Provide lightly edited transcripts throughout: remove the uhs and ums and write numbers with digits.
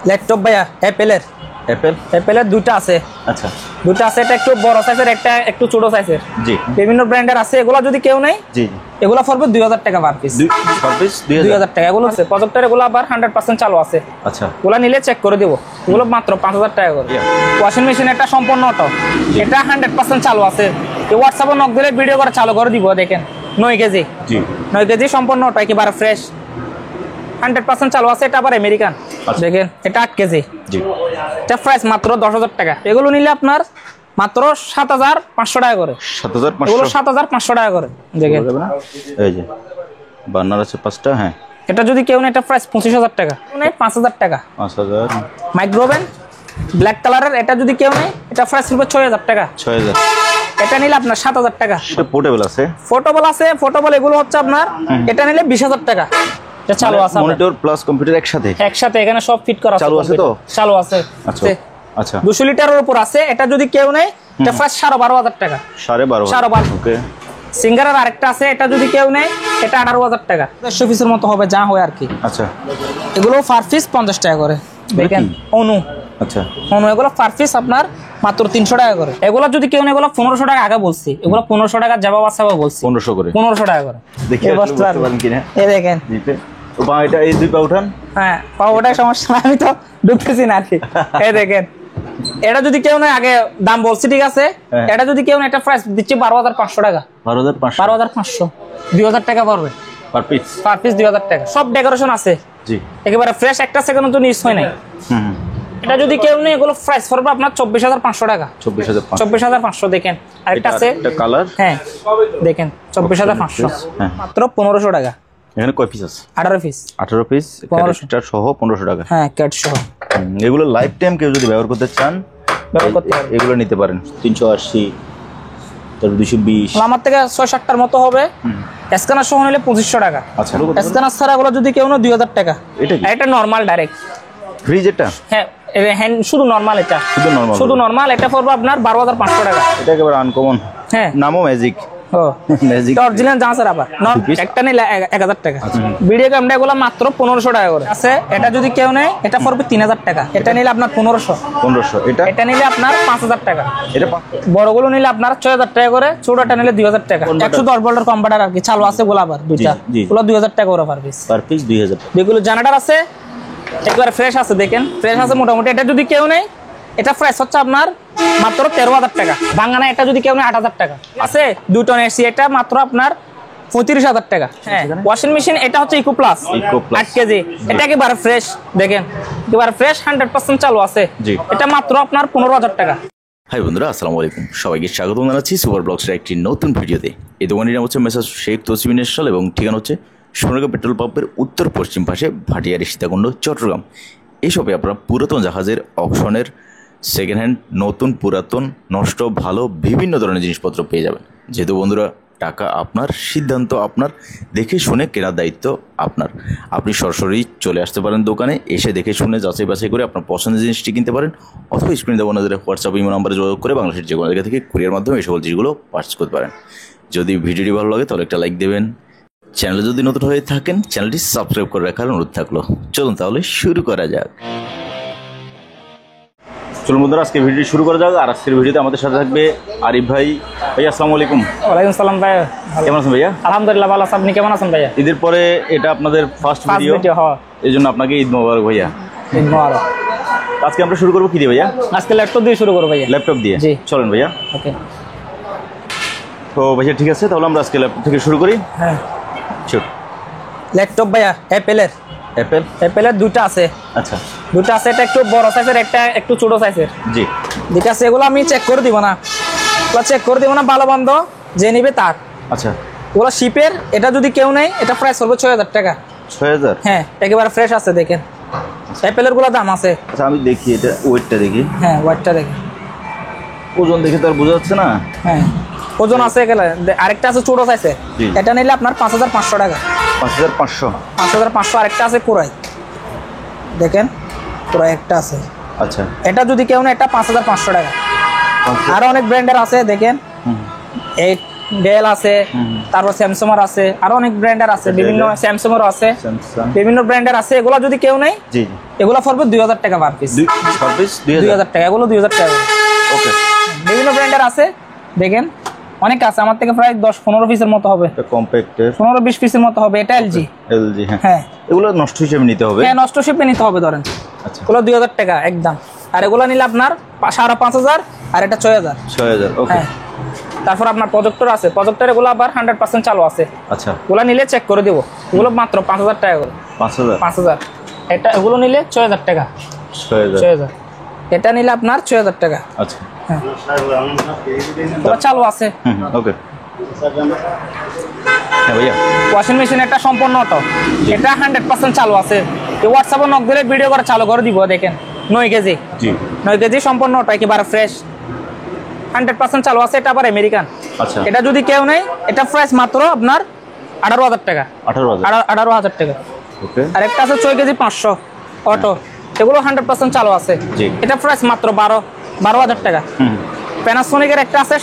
Laptop ভাইয়া অ্যাপেলের অ্যাপেলের দুইটা আছে। আচ্ছা, দুইটা আছে, এটা একটু বড় সাইজের, একটা একটু ছোট সাইজের। জি, বিভিন্ন ব্র্যান্ডের আছে। এগুলা যদি কেউ নেই, জি, এগুলা পড়বে 2000 টাকা পার পিস। 2000 টাকা। এগুলো আছে প্রজেক্টর, এগুলো আবার 100% চালু আছে। আচ্ছা, এগুলা নিলে চেক করে দেবো। এগুলো মাত্র 5000 টাকা করে। ওয়াশিং মেশিন এটা সম্পূর্ণ অটো, এটা 100% চালু আছে। হোয়াটসঅ্যাপে নক দিলে ভিডিও করে চালু করে দিব। দেখেন 9 কেজি, জি, 9 কেজি সম্পূর্ণ অটো, একেবারে ফ্রেশ, 100% চালু আছে। এটা আবার আমেরিকান। দেখেন এটা 8 কেজি। জি, এটা প্রাইস মাত্র 10000 টাকা। এগুলো নিলে আপনার মাত্র 7500 টাকা করে। 7500, এগুলো 7500 টাকা করে। দেখেন এই যে বার্নার আছে 5টা। হ্যাঁ, এটা যদি কেউ নেই, এটা প্রাইস 25000 টাকা। নেই 5000 টাকা। 5000। মাইক্রোওভেন ব্ল্যাক কালারের, এটা যদি কেউ নেই, এটা প্রাইস হবে 6000 টাকা। 6000। এটা নিলে আপনার 7000 টাকা। এটা পোর্টেবল আছে, পোর্টেবল আছে। পোর্টেবল এগুলো হচ্ছে আপনার, এটা নিলে 20000 টাকা। এটা চালু আছে, মনিটর প্লাস কম্পিউটার একসাথে। একসাথে এখানে সব ফিট করা আছে। চালু আছে তো? চালু আছে। আচ্ছা, আচ্ছা, 200 লিটারের উপর আছে। এটা যদি কেউ নেই, এটা প্রাইস 12500 টাকা। 12.5। ওকে। সিঙ্গারের আরেকটা আছে, এটা যদি কেউ নেই, এটা 18000 টাকা। 150 পিসের মতো হবে, যা হয় আর কি। আচ্ছা, এগুলো পার পিস 50 টাকা করে। দেখেন অনু, আচ্ছা, অনু এগুলো পার পিস আপনার মাত্র 300 টাকা করে। এগুলো যদি কেউ নেই, এগুলো 1500 টাকা আগে বলছি। এগুলো 1500 টাকা যাবা বাসাবা বলছি। 1500 করে। 1500 টাকা করে। দেখি বুঝতে পারেন কিনা। এই দেখেন নিতে তো বা এটা এই দুই পা উঠান। হ্যাঁ, পাওয়াটা সমস্যা না, আমি তো ঢুকতেছি না আর কি। এই দেখেন এটা যদি কেউ নেই, আগে দাম বলছি ঠিক আছে। এটা যদি কেউ নেই, এটা প্রাইস দিচ্ছি 12500 টাকা। 12500, 2000 টাকা পড়বে পার পিস। পার পিস 2000 টাকা। সব ডেকোরেশন আছে, জি, একেবারে ফ্রেশ, একটা সেকেন্ড তো মিস হয় নাই। এটা যদি কেউ নেই, এগুলো প্রাইস পড়বে আপনার 24500 টাকা। 24500। দেখেন আরেকটা আছে, এটা কালার। হ্যাঁ দেখেন 24500 মাত্র 1500 টাকা। এখানে কয় পিস আছে? 18 পিস। 18 পিস, ক্যারেক্টার সহ 1500 টাকা। হ্যাঁ, ক্যাট সহ। এগুলো লাইফ টাইম কেউ যদি ব্যবহার করতে চান, ব্যবহার করতে পারেন। এগুলো নিতে পারেন। 380, তারপর 220। আমার থেকে 6-7টার মতো হবে। স্ক্যানার সহ নিলে 2500 টাকা। আচ্ছা, স্ক্যানার ছাড়া এগুলো যদি কেউ নেই 2000 টাকা। এটা নরমাল ডাইরেক্ট ফ্রিজ। এটা হ্যাঁ, হ্যান্ড শুধু নরমাল। এটা শুধু নরমাল। এটা পড়বে আপনার 12500 টাকা। এটা একেবারে আনকমন। হ্যাঁ, নামও ম্যাজিক। ও ম্যাজিক অরিজিনাল জানসার আবার একটা নিলে 1000 টাকা। ভিডিও ক্যামেরা এগুলো মাত্র 1500 টাকা করে আছে। এটা যদি কেউ নেই, এটা পড়বে 3000 টাকা। এটা নিলে আপনার 1500। এটা নিলে আপনার 5000 টাকা। এটা বড়গুলো নিলে আপনার 6000 টাকা করে, ছোটটা নিলে 2000 টাকা। 110 ভোল্টের কম্পিউটার আর কি চালু আছে। গোলা আবার দুইটা, ওগুলো 2000 টাকা করে পার পিস। 2000। যেগুলো জেনারেটর আছে একবার ফ্রেশ আছে। দেখেন ফ্রেশ আছে মোটামুটি। এটা যদি কেউ নেই, এটা প্রাইস হচ্ছে আপনার মাত্র 13000 টাকা। বাঙ্গানা এটা যদি কেউ নেই 8000 টাকা আছে। 2 টন এসি, এটা মাত্র আপনার 35000 টাকা। হ্যাঁ, ওয়াশিং মেশিন এটা হচ্ছে ইকো প্লাস 8 কেজি। এটা একেবারে ফ্রেশ। দেখেন একেবারে ফ্রেশ, 100% চালু আছে। এটা মাত্র আপনার 15000 টাকা। হাই বন্ধুরা, আসসালামু আলাইকুম। সবাইকে স্বাগত জানাচ্ছি সুপার ব্লগসের একটি নতুন ভিডিওতে। এই দোকানটির নাম হচ্ছে মেসার্স শেখ তসলিম ইন্ডাস্ট্রিয়াল এবং ঠিকানা হচ্ছে সোনারগাঁও পেট্রোল পাম্পের উত্তর পশ্চিম পাশে, ভাটিয়ারি সীতাকুণ্ড, চট্টগ্রাম। এই শপে আপনারা পুরাতন জাহাজের অপশনের সেকেন্ড হ্যান্ড, নতুন, পুরাতন, নষ্ট, ভালো বিভিন্ন ধরনের জিনিসপত্র পেয়ে যাবেন। যেহেতু বন্ধুরা টাকা আপনার, সিদ্ধান্ত আপনার, দেখে শুনে কেনার দায়িত্ব আপনার। আপনি সরাসরি চলে আসতে পারেন দোকানে, এসে দেখে শুনে যাচাই বাছাই করে আপনার পছন্দের জিনিসটি কিনতে পারেন, অথবা স্ক্রিনে দেওয়া আপনাদের হোয়াটসঅ্যাপ ইমো নাম্বারে যোগাযোগ করে বাংলাদেশের যে কোনো জায়গা থেকে কুরিয়ার মাধ্যমে এই সকল জিনিসগুলো পারচেজ করতে পারেন। যদি ভিডিওটি ভালো লাগে তাহলে একটা লাইক দেবেন। চ্যানেলে যদি নতুন হয়ে থাকেন, চ্যানেলটি সাবস্ক্রাইব করে রাখার অনুরোধ থাকলো। চলুন তাহলে শুরু করা যাক। চলুন বন্ধুরা, আজকে ভিডিও শুরু করা যাক। আর আজকের ভিডিওতে আমাদের সাথে থাকবে আরিফ ভাই। ভাইয়া আসসালামু আলাইকুম। ওয়ালাইকুম সালাম ভাই। কেমন আছেন ভাইয়া? আলহামদুলিল্লাহ ভালো আছি। আপনি কেমন আছেন ভাইয়া? ঈদের পরে এটা আপনাদের ফার্স্ট ভিডিও, এই জন্য আপনাকে ঈদ মোবারক ভাইয়া। ঈদ মোবারক। আজকে আমরা শুরু করবো কি দিয়ে ভাইয়া? আজকে ল্যাপটপ দিয়ে শুরু করবো ভাইয়া। ল্যাপটপ দিয়ে? জি, চলেন ভাইয়া। ওকে। তো ভাইয়া ঠিক আছে, তাহলে আমরা আজকে ল্যাপটপ থেকে শুরু করি। হ্যাঁ, শিওর। ল্যাপটপ ভাইয়া অ্যাপেলের দুইটা আছে। আচ্ছা, দুটো আছে। এটা একটু বড় সাইজের, একটা একটু ছোট সাইজের। জি, ঠিক আছে। এগুলো আমি চেক করে দিব না, ভালো বন্ধ যে নিবে তার। আচ্ছা, ওগুলো শিপের। এটা যদি কেউ নেই, এটা প্রাইস হবে 6000 টাকা। 6000? হ্যাঁ, একেবারে ফ্রেশ আছে। দেখেন অ্যাপেলের গুলো দাম আছে। আচ্ছা, আমি দেখি এটা ওয়েটটা দেখি। হ্যাঁ, ওয়েটটা দেখেন। ওজন দেখে তো আর বোঝা যাচ্ছে না। হ্যাঁ, ওজন আছে। আরেকটা আছে ছোট সাইজের, এটা নিলে আপনার 5500 টাকা। 5500? আরেকটা আছে কোরাই। দেখেন কোরাই একটা আছে। আচ্ছা, এটা যদি কেউ নেই, এটা 5500 টাকা। আরো অনেক ব্র্যান্ডের আছে। দেখেন ডেল আছে, তারপর স্যামসাং আছে, আরো অনেক ব্র্যান্ডের আছে, বিভিন্ন স্যামসাং এর আছে, বিভিন্ন ব্র্যান্ডের আছে। এগুলো যদি কেউ নেই, জি এগুলো পড়বে 2000 টাকা পার পিস। পার পিস 2000 টাকা, এগুলো 2000 টাকা। ওকে, বিভিন্ন ব্র্যান্ডের আছে, দেখেন অনেক আছে, আমার থেকে প্রায় 10-15 পিসের মতো হবে, এটা কম্প্যাক্টের 15-20 পিসের মতো হবে। এটা এলজি। এলজি, হ্যাঁ হ্যাঁ, এগুলো নষ্ট হিসেবে নিতে হবে। হ্যাঁ, নষ্ট শেপে নিতে হবে ধরেন। আচ্ছা, এগুলো 2000 টাকা একদম। আর এগুলো নিলে আপনার 5500, আর এটা 6000। 6000। ওকে, হ্যাঁ, তারপর আপনার প্রজেক্টর আছে, প্রজেক্টর এগুলো আবার 100% চালু আছে। আচ্ছা, এগুলো নিলে চেক করে দেবো, এগুলো মাত্র 5000 টাকা করে। 5000। 5000। এটা এগুলো নিলে 6000 টাকা। 6000। 6000। এটা নিলে আপনার 6000 টাকা। আচ্ছা, হ্যাঁ, এগুলো চালু আছে। ওকে। হ্যাঁ ভাইয়া, ওয়াশিং মেশিন একটা সম্পূর্ণ অটো, এটা 100% চালু আছে। এই হোয়াটসঅ্যাপে নক দিলে ভিডিও করে চালু করে দিব। দেখেন 9 কেজি, জি 9 কেজি সম্পূর্ণ অটো, একেবারে ফ্রেশ, 100% চালু আছে। এটা আবার আমেরিকান। আচ্ছা, এটা যদি কেউ নেই, এটা প্রাইস মাত্র আপনার 18000 টাকা। 18000। 18000 টাকা। ওকে, আর একটা আছে 6 কেজি 500 অটো, এগুলো 100% চালু আছে। জি। এটা প্রাইস মাত্র 12000 টাকা। প্যানাসোনিকের একটা আছে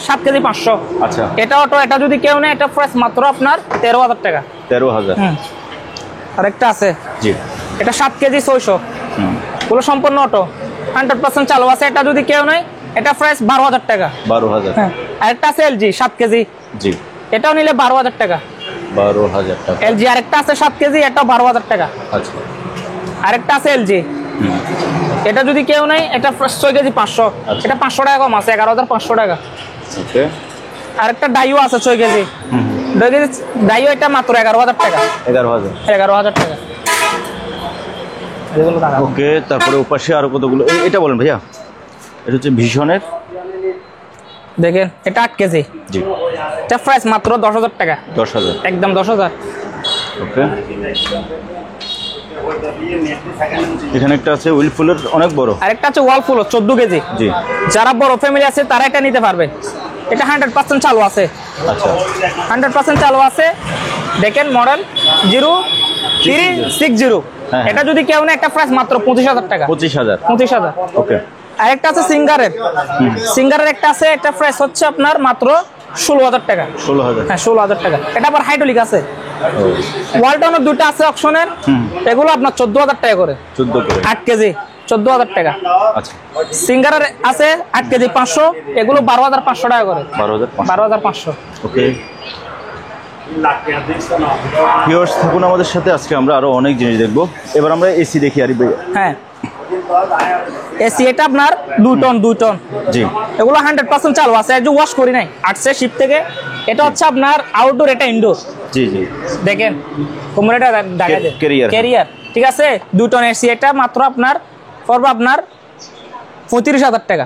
7 কেজি 500। আচ্ছা, এটা অটো, এটা যদি কেউ নেই, এটা প্রাইস মাত্র আপনার 13000 টাকা। 13000। আর একটা আছে, জি, এটা 7 কেজি 600, এগুলো সম্পূর্ণ অটো, 100% চালু আছে। এটা যদি কেউ নেই, এটা প্রাইস 12000 টাকা। 12000। হ্যাঁ, আর একটা আছে এলজি 7 কেজি, জি, এটাও নিলে 12000 টাকা। 12000 টাকা। এলজি আরেকটা আছে 7 কেজি, এটাও 12000 টাকা। আচ্ছা, আরেকটা আছে এলজি, এটা যদি কেউ নেই, এটা 6 কেজি 500, এটা 500 টাকা কম আছে, 11500 টাকা। ওকে, আরেকটা ডাইও আছে 6 কেজি, 2 কেজি ডাইও, এটা মাত্র 11000 টাকা। 11000। 11000 টাকা। এগুলো টাকা। ওকে, তারপরে ওপাশে আরো কতগুলো, এটা বলেন ভাইয়া। এটা হচ্ছে ভীষণের, দেখেন এটা 8 কেজি, জি, এটা প্রাইস মাত্র 10000 টাকা। 10000। একদম 10000। ওকে, এখানে একটা আছে উইলফুলের, অনেক বড়। আরেকটা আছে ওয়ালফুল 14 কেজি, জি, যারা বড় ফ্যামিলি আছে তারা এটা নিতে পারবে। এটা 100% চালু আছে। আচ্ছা, 100% চালু আছে। দেখেন মডেল 0360। হ্যাঁ। এটা যদি কেউ নেই, একটা প্রাইস মাত্র 25000 টাকা। 25000। 25000। ওকে, আরেকটা আছে সিঙ্গারের, সিঙ্গারের একটা আছে, একটা প্রাইস হচ্ছে আপনার মাত্র 16000 টাকা। 16000। হ্যাঁ, 16000 টাকা। এটা আবার হাইড্রোলিক আছে। ওয়ালটনের দুটো আছে অপশনের, এগুলো আপনার 14000 টাকা করে। 14 করে। 8 কেজি 14000 টাকা। আচ্ছা, সিঙ্গারের আছে 8 কেজি 500, এগুলো 12500 টাকা করে। 12500। 12500। ওকে, ভিউয়ার্স থাকুন আমাদের সাথে, আজকে আমরা আরো অনেক জিনিস দেখবো। এবার আমরা এসি দেখি আরিফ ভাই। হ্যাঁ, এসি এটা আপনার 2 টন, 2 টন। জি, এগুলো 100% চালু আছে, এই যে ওয়াশ করি নাই, আসছে শিপ থেকে। এটা হচ্ছে আপনার আউটডোর, এটা ইনডোর। জি, জি, দেখেন কোমরেটা দেখা যায়, Carrier। ক্যারিয়ার, ঠিক আছে। 2 টন এসি, এটা মাত্র আপনার পড়বে আপনার 35000 টাকা।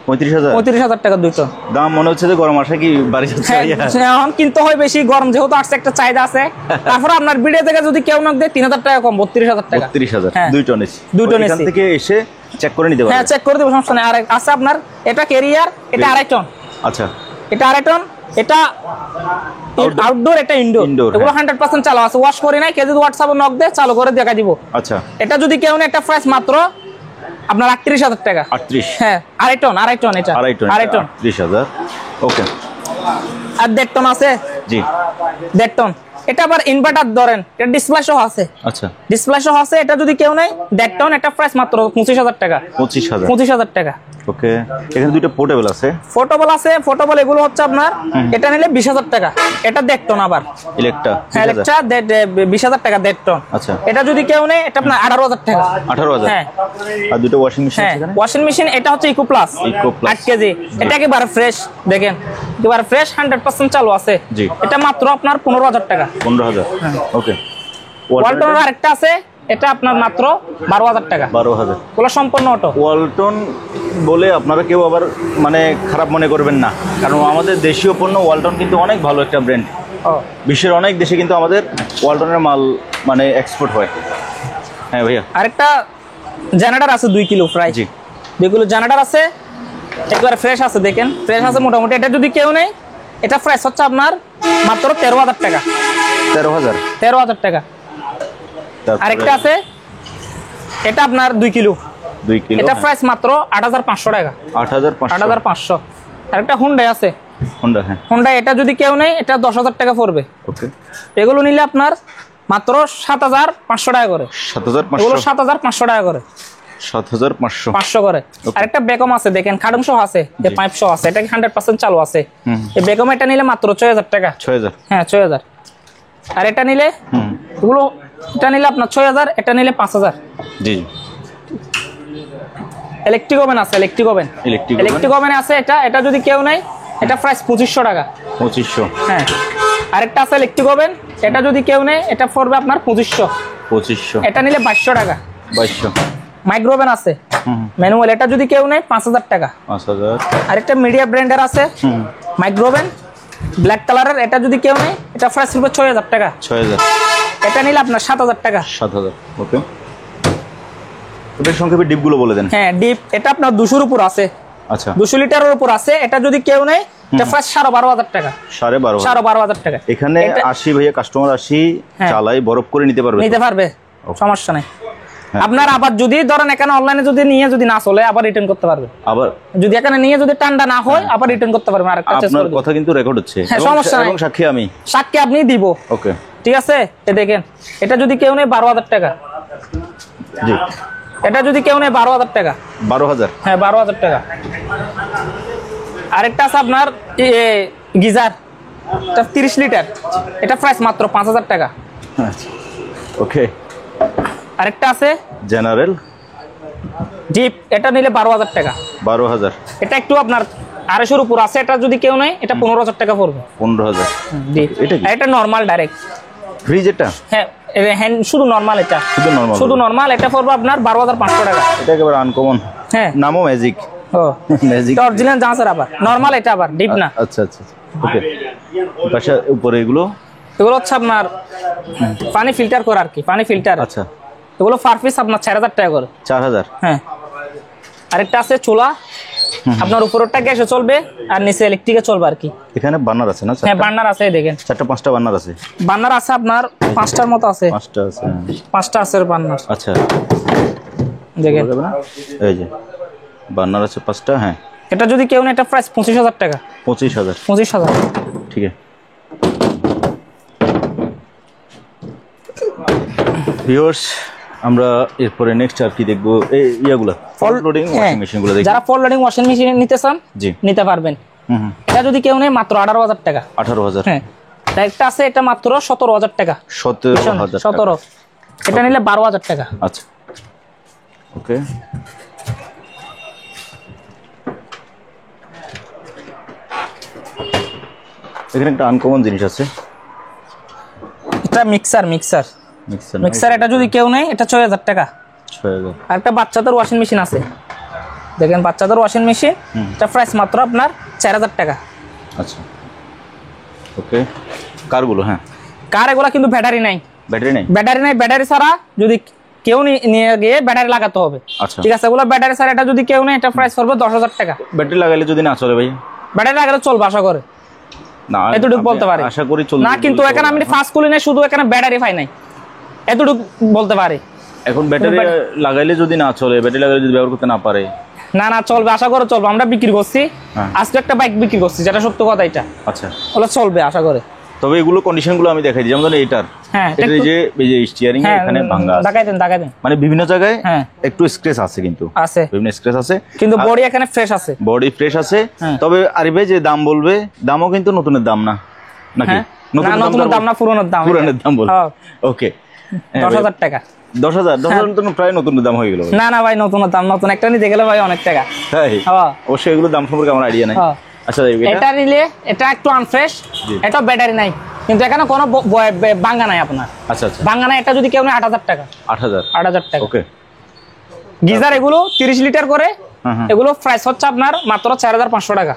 35000। 35000 টাকা 2 টন। দাম মনে হচ্ছে যে গরম আসে কি বাড়ি যাচ্ছে। হ্যাঁ, এখন কিনতে হয় বেশি, গরম যেহেতু আসছে, একটা চাহিদা আছে। তারপর আপনার ভিডিও থেকে যদি কেউ নক দেয় 3000 টাকা কম, 32000 টাকা। 32000। হ্যাঁ। 2 টন এসি। 2 টন এখান এসি। থেকে এসে চেক করে নিতে হ্যাঁ, পারবে। চেক করে দেবো, সমস্যা নেই। আর আছে আপনার এটা ক্যারিয়ার, এটা 2.5 টন। আচ্ছা, এটা 2.5 টন। এটা আউটডোর, এটা ইনডোর। Indoor, এগুলো হ্যাঁ। 100% চালু আছে, ওয়াশ করি নাই। কেজি হোয়াটসঅ্যাপে নক দেয়, চালু করে দেখা দিব। আচ্ছা, এটা যদি কেউ নেই, একটা প্রাইস মাত্র আপনার 38000 টাকা। 38। হ্যাঁ, 2.5 টন, 2.5 টন এটা। 2.5 টন। 38000। ওকে, আর 1.5 টন আছে। জি, 1.5 টন। এটা আবার ইনভার্টার ধরেন, এটা ডিসপ্লে সহ আছে। আচ্ছা, ডিসপ্লে সহ আছে। এটা যদি কেউ নেই, 1.5 টন, এটা প্রাইস মাত্র 25000 টাকা। 25000। 25000 টাকা। ওকে, এখানে দুটো পোর্টেবল আছে। ফোর্টেবল আছে, ফোর্টেবল এগুলো হচ্ছে আপনার, এটা নিলে 20000 টাকা। এটা 1.5 টন আবার। ইলেকট্রা। হ্যাঁ, এটা 20000 টাকা 1.5 টন। আচ্ছা, এটা যদি কেউ নেই, এটা আপনার 18000 টাকা। 18000। হ্যাঁ, আর দুটো ওয়াশিং মেশিন হ্যাঁ, আছে এখানে। ওয়াশিং মেশিন এটা হচ্ছে eco plus. Eco plus. 8 KG. এটা একেবারে ফ্রেশ, দেখেন একেবারে ফ্রেশ, 100% চালু আছে। জি। এটা মাত্র আপনার 15000 টাকা। 15000। ওকে, ওয়ালটনের আরেকটা আছে, এটা আপনার মাত্র 12000 টাকা। 12000। ওগুলো সম্পূর্ণ অটো। ওয়ালটন বলে আপনারা কেউ আবার মানে খারাপ মনে করবেন না, কারণ আমাদের দেশীয় পণ্য ওয়ালটন কিন্তু অনেক ভালো একটা ব্র্যান্ড। ও, বিশ্বের অনেক দেশে কিন্তু আমাদের ওয়ালটনের মাল মানে এক্সপোর্ট হয়। হ্যাঁ ভাইয়া। আরেকটা জেনারেটর আছে 2 কিলো প্রায়। জি, 2 কিলো জেনারেটর আছে, একবারে ফ্রেশ আছে। দেখেন ফ্রেশ আছে মোটামুটি। এটা যদি কেউ নেই, এটা প্রাইস হচ্ছে আপনার মাত্র 13000 টাকা। 13000। 13000 টাকা। আরেকটা আছে, এটা আপনার 2 কিলো। 2 কিলো। এটা প্রাইস মাত্র 8500 টাকা। 8500। 8500। আরেকটা হুন্ডাই আছে, হোন্ডা, হ্যাঁ হোন্ডা এটা যদি কেউ নেই এটা 10,000 টাকা পড়বে। ওকে, এগুলো নিলে আপনার মাত্র 7,500 টাকা করে। 7,500, এগুলো 7,500 টাকা করে, 7,500 500 করে। আরেকটা বেকম আছে দেখেন, খাড়ুম সহ আছে, যে পাইপ সহ আছে, এটা 100% চালু আছে। এই বেকম এটা নিলে মাত্র 6,000 টাকা। 6,000, হ্যাঁ 6,000। আর এটা নিলে এগুলো, এটা নিলে আপনার 6,000, এটা নিলে 5,000। জি। ইলেকট্রিক ওভেন আছে, ইলেকট্রিক ওভেন আছে, এটা যদি কেউ নেই এটা প্রাইস 2,500 টাকা। 2,500, হ্যাঁ। আরেকটা আছে ইলেকট্রিক ওভেন, এটা যদি কেউ নেই এটা পড়বে আপনার 2,500। এটা নিলে 2,200 টাকা। 2,200। মাইক্রো ওভেন আছে ম্যানুয়াল, এটা যদি কেউ নেই 5,000 টাকা। 5,000। আরেকটা মিডিয়া ব্র্যান্ডের আছে মাইক্রো ওভেন, ব্ল্যাক কালারের, এটা যদি কেউ নেই এটা প্রাইস পড়বে 6,000 টাকা। 6,000। এটা নিলে আপনার 7,000 টাকা। 7,000, ওকে। ওটার সংক্ষেপে ডিপগুলো বলে দেন। হ্যাঁ ডিপ, এটা আপনার 200-র উপর আছে। আচ্ছা, 200 লিটারের উপর আছে, এটা যদি কেউ নেই এটা প্রাইস 12,500 টাকা। 12,500 টাকা। এখানে 80 ভাইয়া কাস্টমার 80 হ্যাঁ। চালাই বরফ করে নিতে পারবে, নিতে পারবে, সমস্যা নাই। হ্যাঁ। আপনার আবার যদি ধরেন এখানে অনলাইনে যদি নিয়ে যদি না চলে আবার রিটার্ন করতে পারবে। আবার যদি এখানে নিয়ে যদি ঠান্ডা না হয় আবার রিটার্ন করতে পারবেন। আরেকটা চেঞ্জ আপনার করে কথা কিন্তু রেকর্ড হচ্ছে, হ্যাঁ, সমস্যা নাই। এবং সাক্ষী আমি, সাক্ষী আপনি দিব। ওকে, ঠিক আছে। এ দেখেন, এটা যদি কেউ নেই 12,000 টাকা। জি। এটা যদি কেউ নেই 12,000 টাকা। 12,000, হ্যাঁ 12,000 টাকা। আরেকটা আছে আপনার গিজার, এটা 30 লিটার, এটা প্রাইস মাত্র 5,000 টাকা। আচ্ছা, ওকে। আরেকটা আছে জেনারেল ডিপ, এটা নিলে 12,000 টাকা। 12,000। এটা একটু আপনার 250-র উপর আছে, এটা যদি কেউ নেই এটা 15,000 টাকা পড়বে। 15,000। ডিপ। এটা কি? এটা নরমাল ডাইরেক্ট ফ্রিজ, এটা হ্যাঁ হ্যান্ড, শুধু নরমাল, এটা শুধু নরমাল, এটা পড়বে আপনার 12,500 টাকা। এটা একেবারে আনকমন, হ্যাঁ নামও ম্যাজিক। ও ম্যাজিক, অরিজিনাল জাহাজের আবার নরমাল, এটা আবার ডিপ না। আচ্ছা আচ্ছা, ওকে। পাশে উপরে এগুলো হচ্ছে আপনার পানি ফিল্টার করা আর কি, পানি ফিল্টার। আচ্ছা, এগুলো পার পিস আপনার 4,000 টাকা করে। 4,000। হ্যাঁ। আরেকটা আছে চুলা, আপনার উপরটা গ্যাসে চলবে আর নিচে ইলেকট্রিকে চলবে আর কি। এখানে বার্নার আছে না? হ্যাঁ বার্নার আছে, দেখেন 4-5টা বার্নার আছে। বার্নার আছে আপনার 5টার মতো আছে। 5টা আছে, 5টা আছে বার্নার। আচ্ছা, দেখেন এই যে বার্নার আছে 5টা। হ্যাঁ, এটা যদি কেউ না এটা প্রাইস 25,000 টাকা। 25,000। 25,000, ঠিক আছে। ভিউয়ার্স, আমরা এরপরে নেক্সট আর কি দেখবো, এই ইয়াগুলা ফল লোডিং ওয়াশিং মেশিনগুলো দেখি। যারা ফল লোডিং ওয়াশিং মেশিন নিতে চান জি নিতে পারবেন। এটা যদি কেউ নেই মাত্র 18,000 টাকা। 18,000। হ্যাঁ। একটা আছে এটা মাত্র 17,000 টাকা। 17,000। 17, এটা নিলে 12,000 টাকা। আচ্ছা, ওকে। এখানে একটা আনকমন জিনিস আছে, এটা মিক্সার, এটা যদি কেউ নেই এটা 6,000 টাকা। 6,000। আর একটা বাচ্চাদের ওয়াশিং মেশিন আছে, দেখেন বাচ্চাদের ওয়াশিং মেশিন, এটা প্রাইস মাত্র আপনার 4,000 টাকা। আচ্ছা, ওকে। কারগুলো, হ্যাঁ কার এগুলা কিন্তু ব্যাটারি নাই, ব্যাটারি ছাড়া যদি কেউ নিয়ে গিয়ে ব্যাটারি লাগাতে হবে। আচ্ছা, ঠিক আছে। এগুলো ব্যাটারি ছাড়া, এটা যদি কেউ নেই এটা প্রাইস পড়বে 10,000 টাকা। ব্যাটারি লাগাইলে যদি না চলে ভাই? ব্যাটারি লাগালে চলবে আশা করে, না এতটুকু বলতে পারি। আশা করি চলবে না, কিন্তু এখানে আমি ফাস্ট খুলি নাই, শুধু এখানে ব্যাটারি পাই নাই, এতটুকু বলতে পারি। এখন ব্যাটারি লাগাইলে যদি না চলে, ব্যাটারি লাগাইলে যদি ব্যবহার করতে না পারে? না চলবে, আশা করে চলবে। আমরা বিক্রি করছি, আজকে একটা বাইক বিক্রি করছি, যেটা সত্য কথা। এটা আচ্ছা, ওগুলো চলবে আশা করে। তবে এগুলো কন্ডিশনগুলো আমি দেখাই দিই, যেমন এটার, হ্যাঁ এটা যে এই যে স্টিয়ারিং এখানে ভাঙা আছে, দেখাই দেন। মানে বিভিন্ন জায়গায় হ্যাঁ একটু স্ক্র্যাচ আছে, কিন্তু আছে বিভিন্ন স্ক্র্যাচ আছে, কিন্তু বডি এখানে ফ্রেশ আছে, বডি ফ্রেশ আছে। তবে আরিফ ভাই যে দাম বলবে, দামও কিন্তু নতুনের দাম না নাকি? নতুনের দাম না, পুরনোর দাম বলবে। ওকে, 10,000 টাকা। 10,000 তো প্রায় নতুনের দাম হয়ে গেল। না ভাই, নতুনের দাম, নতুন একটা নিতে গেলে ভাই অনেক টাকা। তাই? অবশ্যই এগুলো দাম সম্পর্কে আমার আইডিয়া নাই। আচ্ছা, এটা নিলে এটা একটু আনফ্রেশ, এটা ব্যাটারি নাই, কিন্তু এখানে কোনো ভাঙা নাই আপনার। আচ্ছা আচ্ছা, ভাঙা নাই। এটা যদি কেউ নেই 8,000 টাকা। 8,000 টাকা। ওকে। গিজার এগুলো 30 লিটার করে, এগুলো প্রাইস হচ্ছে আপনার মাত্র 4,500 টাকা।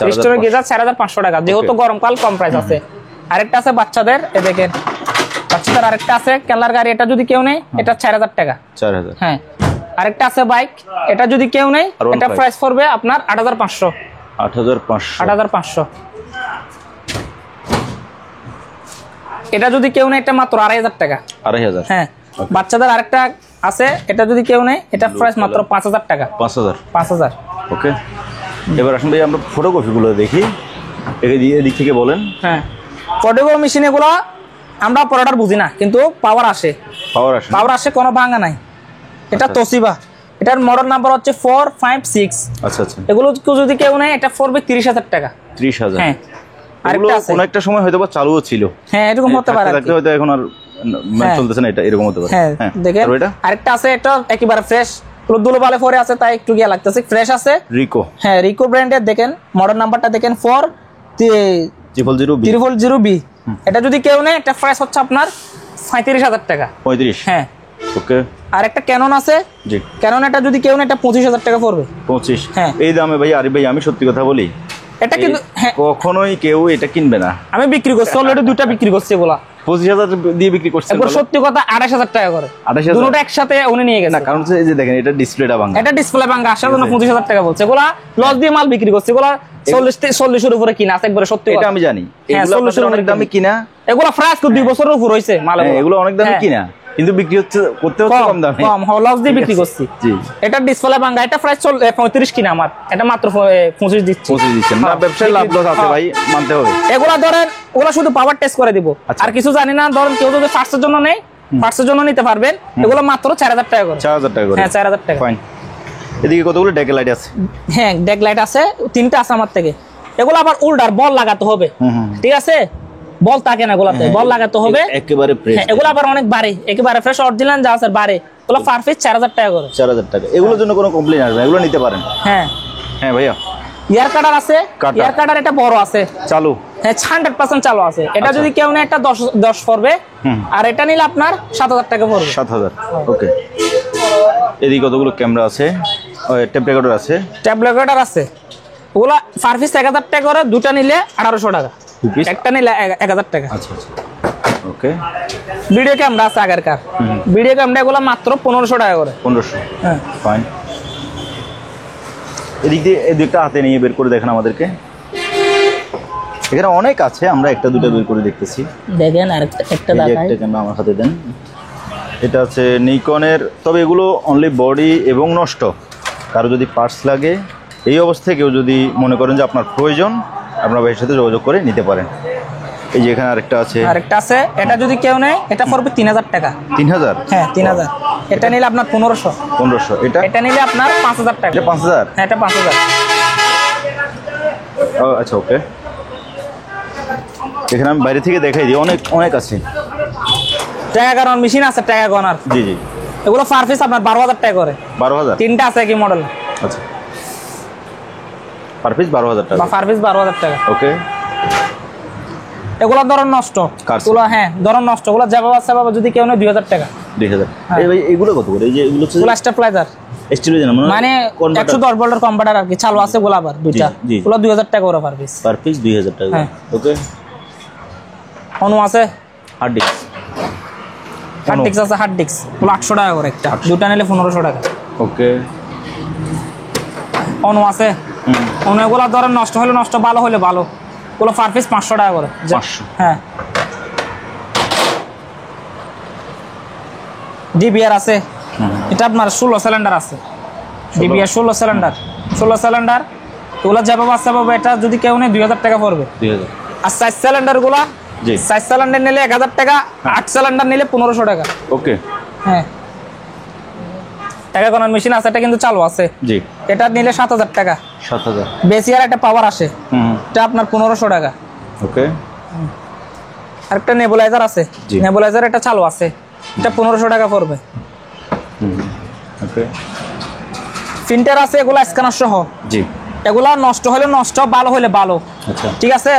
রিস্টোরের গিজার 4,500 টাকা, যেহেতু গরমকাল কম প্রাইস আছে। আরেকটা আছে বাচ্চাদের, এ দেখেন বাচ্চাদের আরেকটা আছে কেলার গাড়ি, এটা যদি কেউ নেই এটা 4,000 টাকা। 4,000। হ্যাঁ। আরেকটা আছে বাইক, এটা যদি কেউ নেই এটা প্রাইস পড়বে আপনার 8,500। 8,500। এটা যদি কেউ নেই এটা মাত্র 2,500 টাকা। 2,500। হ্যাঁ। বাচ্চাদের আরেকটা আছে, এটা যদি কেউ নেই এটা প্রাইস মাত্র 5,000 টাকা। 5,000। 5,000। ওকে। এবার আসুন ভাই আমরা ফটোকপিগুলো দেখি। এদিক থেকে বলেন। হ্যাঁ, পোর্টেবল মেশিন এগুলো আমরা অপারেটর বুঝি না, কিন্তু পাওয়ার আসে, পাওয়ার আসে, কোনো ভাঙা নাই। এটা তোশিবা, এটার মডেল নাম্বার হচ্ছে 456। আচ্ছা আচ্ছা, এগুলো যদি কেউ নেয় এটা পড়বে 30,000 টাকা। 30,000। হ্যাঁ, আরেকটা আছে, কোন একটা সময় হয়তো বা চালুও ছিল। হ্যাঁ, এরকম হতে পারে, হয়তো এখন আর চলতেছে না, এটা এরকম হতে পারে। হ্যাঁ, দেখেন আরেকটা আছে, এটা একেবারে ফ্রেশ, পুরো ধুলোবালি পরে আছে, তাই একটু গিয়া লাগতেছে, ফ্রেশ আছে। রিকো, হ্যাঁ, রিকো ব্র্যান্ডের, দেখেন মডেল নাম্বারটা দেখেন 400B। এটা যদি কেউ নেয় এটা প্রাইস হচ্ছে আপনার 35,000 টাকা। 35? হ্যাঁ, ওকে। আর একটা ক্যানন আছে, জি, ক্যানন, এটা যদি কেউ নেয় এটা 25,000 টাকা পড়বে। 25? হ্যাঁ, এই দামে ভাই? আরে ভাই আমি সত্যি কথা বলি, এটা কিন্তু কখনোই কেউ এটা কিনবে না। আমি বিক্রি করছি অলরেডি, দুটো বিক্রি করছি, এগুলা 25,000 দিয়ে বিক্রি করছেন? একবার সত্যি কথা 28,000 টাকা করে, 28,000? দুটোটা একসাথে উনি নিয়ে গেছে। না, কারণ হচ্ছে এই যে দেখেন এটা ডিসপ্লেটা ভাঙা, এটা ডিসপ্লে ভাঙা, আসার জন্য 25,000 টাকা বলছে। এগুলা লস দিয়ে মাল বিক্রি করছে, এগুলা 40-40 এর উপরে কিনা আছে, একবারে সত্যি এটা আমি জানি। হ্যাঁ, 40 এর অনেক দামে কিনা, এগুলা প্রাইস 2 বছরের উপর হইছে মাল, এগুলো অনেক দামে কিনা, কিন্তু বিক্রি করতে হচ্ছে কম দামে, কম লস দিয়ে বিক্রি করছি। জি, এটা ডিসপ্লে ভাঙা, এটা প্রাইস 35 কিনা, আমার এটা মাত্র 25 দিচ্ছি। 25 দিচ্ছেন না? ব্যবসায় লাভ লস আছে ভাই, মানতে হবে। এগুলা ধরেন, ওগুলা শুধু পাওয়ার টেস্ট করে দিব, আর কিছু জানি না। ধরেন কেউ যদি পার্টসের জন্য নেয়, পার্টসের জন্য নিতে পারবেন। এগুলো মাত্র 4,000 টাকা করে। 4,000 টাকা করে? হ্যাঁ, 4,000 টাকা। ফাইন। এদিকে কতগুলো ডেক লাইট আছে? হ্যাঁ, ডেক লাইট আছে, 3টা আছে আমার থেকে। এগুলো আবার উল্টার বল লাগাতে হবে, ঠিক আছে? বল থাকে না গোলাতে, বল লাগাতে হবে একেবারে ফ্রেশ। এগুলো আবার অনেক বাড়ে, একেবারে ফ্রেশ অরিজিনাল যা আছে বাড়ে, এগুলো পার পিস 4,000 টাকা করে। 4,000 টাকা? এগুলোর জন্য কোনো কমপ্লেইন আসবে, এগুলো নিতে পারেন। হ্যাঁ হ্যাঁ ভাইয়া, ইয়ার কাটার আছে, ইয়ার কাটার এটা বড় আছে, চালু? হ্যাঁ, 100% চালু আছে। এটা যদি কেউ নেয়, এটা 10 পড়বে, আর এটা নিলে আপনার 7,000 টাকা পড়বে। 7,000? ওকে। এদিকে কতগুলো ক্যামেরা আছে, টেপ রেকর্ডার আছে? ট্যাব রেকর্ডার আছে, ওগুলো পার পিস 1,000 টাকা করে, দুটা নিলে 1,800 টাকা, একটা নিলে 1,000 টাকা। আচ্ছা আচ্ছা, ওকে। ভিডিও ক্যামেরা আছে আগেরকার, ভিডিও ক্যামেরা গুলো মাত্র 1,500 টাকা করে। 1,500? হ্যাঁ, ফাইন। এদিক দিয়ে এদিকটা হাতে নিয়ে বের করে দেখেন আমাদেরকে। এখানে অনেক আছে, আমরা একটা দুটো বের করে দেখতেছি। দেখেন আর একটা দেখাই। একটা ক্যামেরা আমার হাতে দেন। এটা আছে নিকনের, তবে এগুলো অনলি বডি এবং নষ্ট। কারো যদি পার্টস লাগে, এই অবস্থায় কেউ যদি মনে করেন যে আপনার প্রয়োজন, আপনার ভাইয়ের সাথে যোগাযোগ করে নিতে পারেন। এই যে এখানে আরেকটা আছে, এটা যদি কেউ নেয় এটা পড়বে 3,000 টাকা। 3,000? হ্যাঁ, 3,000। এটা নিলে আপনার 1,500। 1,500? এটা নিলে আপনার 5,000 টাকা। এটা 5,000? হ্যাঁ, এটা 5,000। আচ্ছা, ওকে। এখানে আমি বাইরে থেকে দেখাই দিই, অনেক অনেক আছে। টাকা গণার মেশিন আছে, টাকা গণার। জি জি। এগুলো পার পিস আপনার 12,000 টাকা করে। 12,000? 3টা আছে কি মডেল। আচ্ছা, পার পিস 12,000 টাকা? পার পিস 12,000 টাকা। ওকে। এগুলো ধরন নষ্ট, এগুলো হ্যাঁ ধরন নষ্ট, এগুলো যাবে আছে বাবা, যদি কেউ নেয় 2,000 টাকা। 2,000? এই ভাই এগুলো কত করে? এই যে এগুলো হচ্ছে স্টেবিলাইজার, স্টেবিলাইজার মানে 110 ভোল্টের কনভার্টার আর কি, চালু আছে গোলা আবার দুইটা, এগুলো 2,000 টাকা করে পার পিস। পার পিস 2,000 টাকা? ওকে। অনু আছে, হার্ড ডিস্ক আছে, হার্ড ডিস্ক এগুলো 800 টাকা করে একটা, দুটা নিলে 1,500 টাকা। ওকে। অনু আছে, অনু এগুলো ধরেন নষ্ট হলে নষ্ট, ভালো হলে ভালো, এগুলো পার পিস 500 টাকা করে। 500? হ্যাঁ। ডিবিআর আছে, এটা আপনার 16 সিলিন্ডার আছে, ডিবিআর 16 সিলিন্ডার, 16 সিলিন্ডার এগুলো যাবে বাচ্চা পাবে, এটা যদি কেউ নেয় 2,000 টাকা পড়বে। 2,000? আর 4 সিলিন্ডার গুলা, 4 সিলিন্ডার নিলে 1,000 টাকা, 8 সিলিন্ডার নিলে 1,500 টাকা। ওকে। হ্যাঁ, টাকা গণার মেশিন আছে, এটা কিন্তু চালু আছে। জি। এটা নিলে 7,000 টাকা। 7,000? বেশি আর একটা পাওয়ার আসে, এটা আপনার 1,500 টাকা। ওকে। আরেকটা নেবুলাইজার আছে, নেবুলাইজার এটা চালু আছে, এটা 1,500 টাকা পড়বে। ওকে। প্রিন্টার আছে, এগুলা স্ক্যানার সহ। জি। এগুলা নষ্ট হলে নষ্ট, ভালো হলে ভালো। আচ্ছা, ঠিক আছে।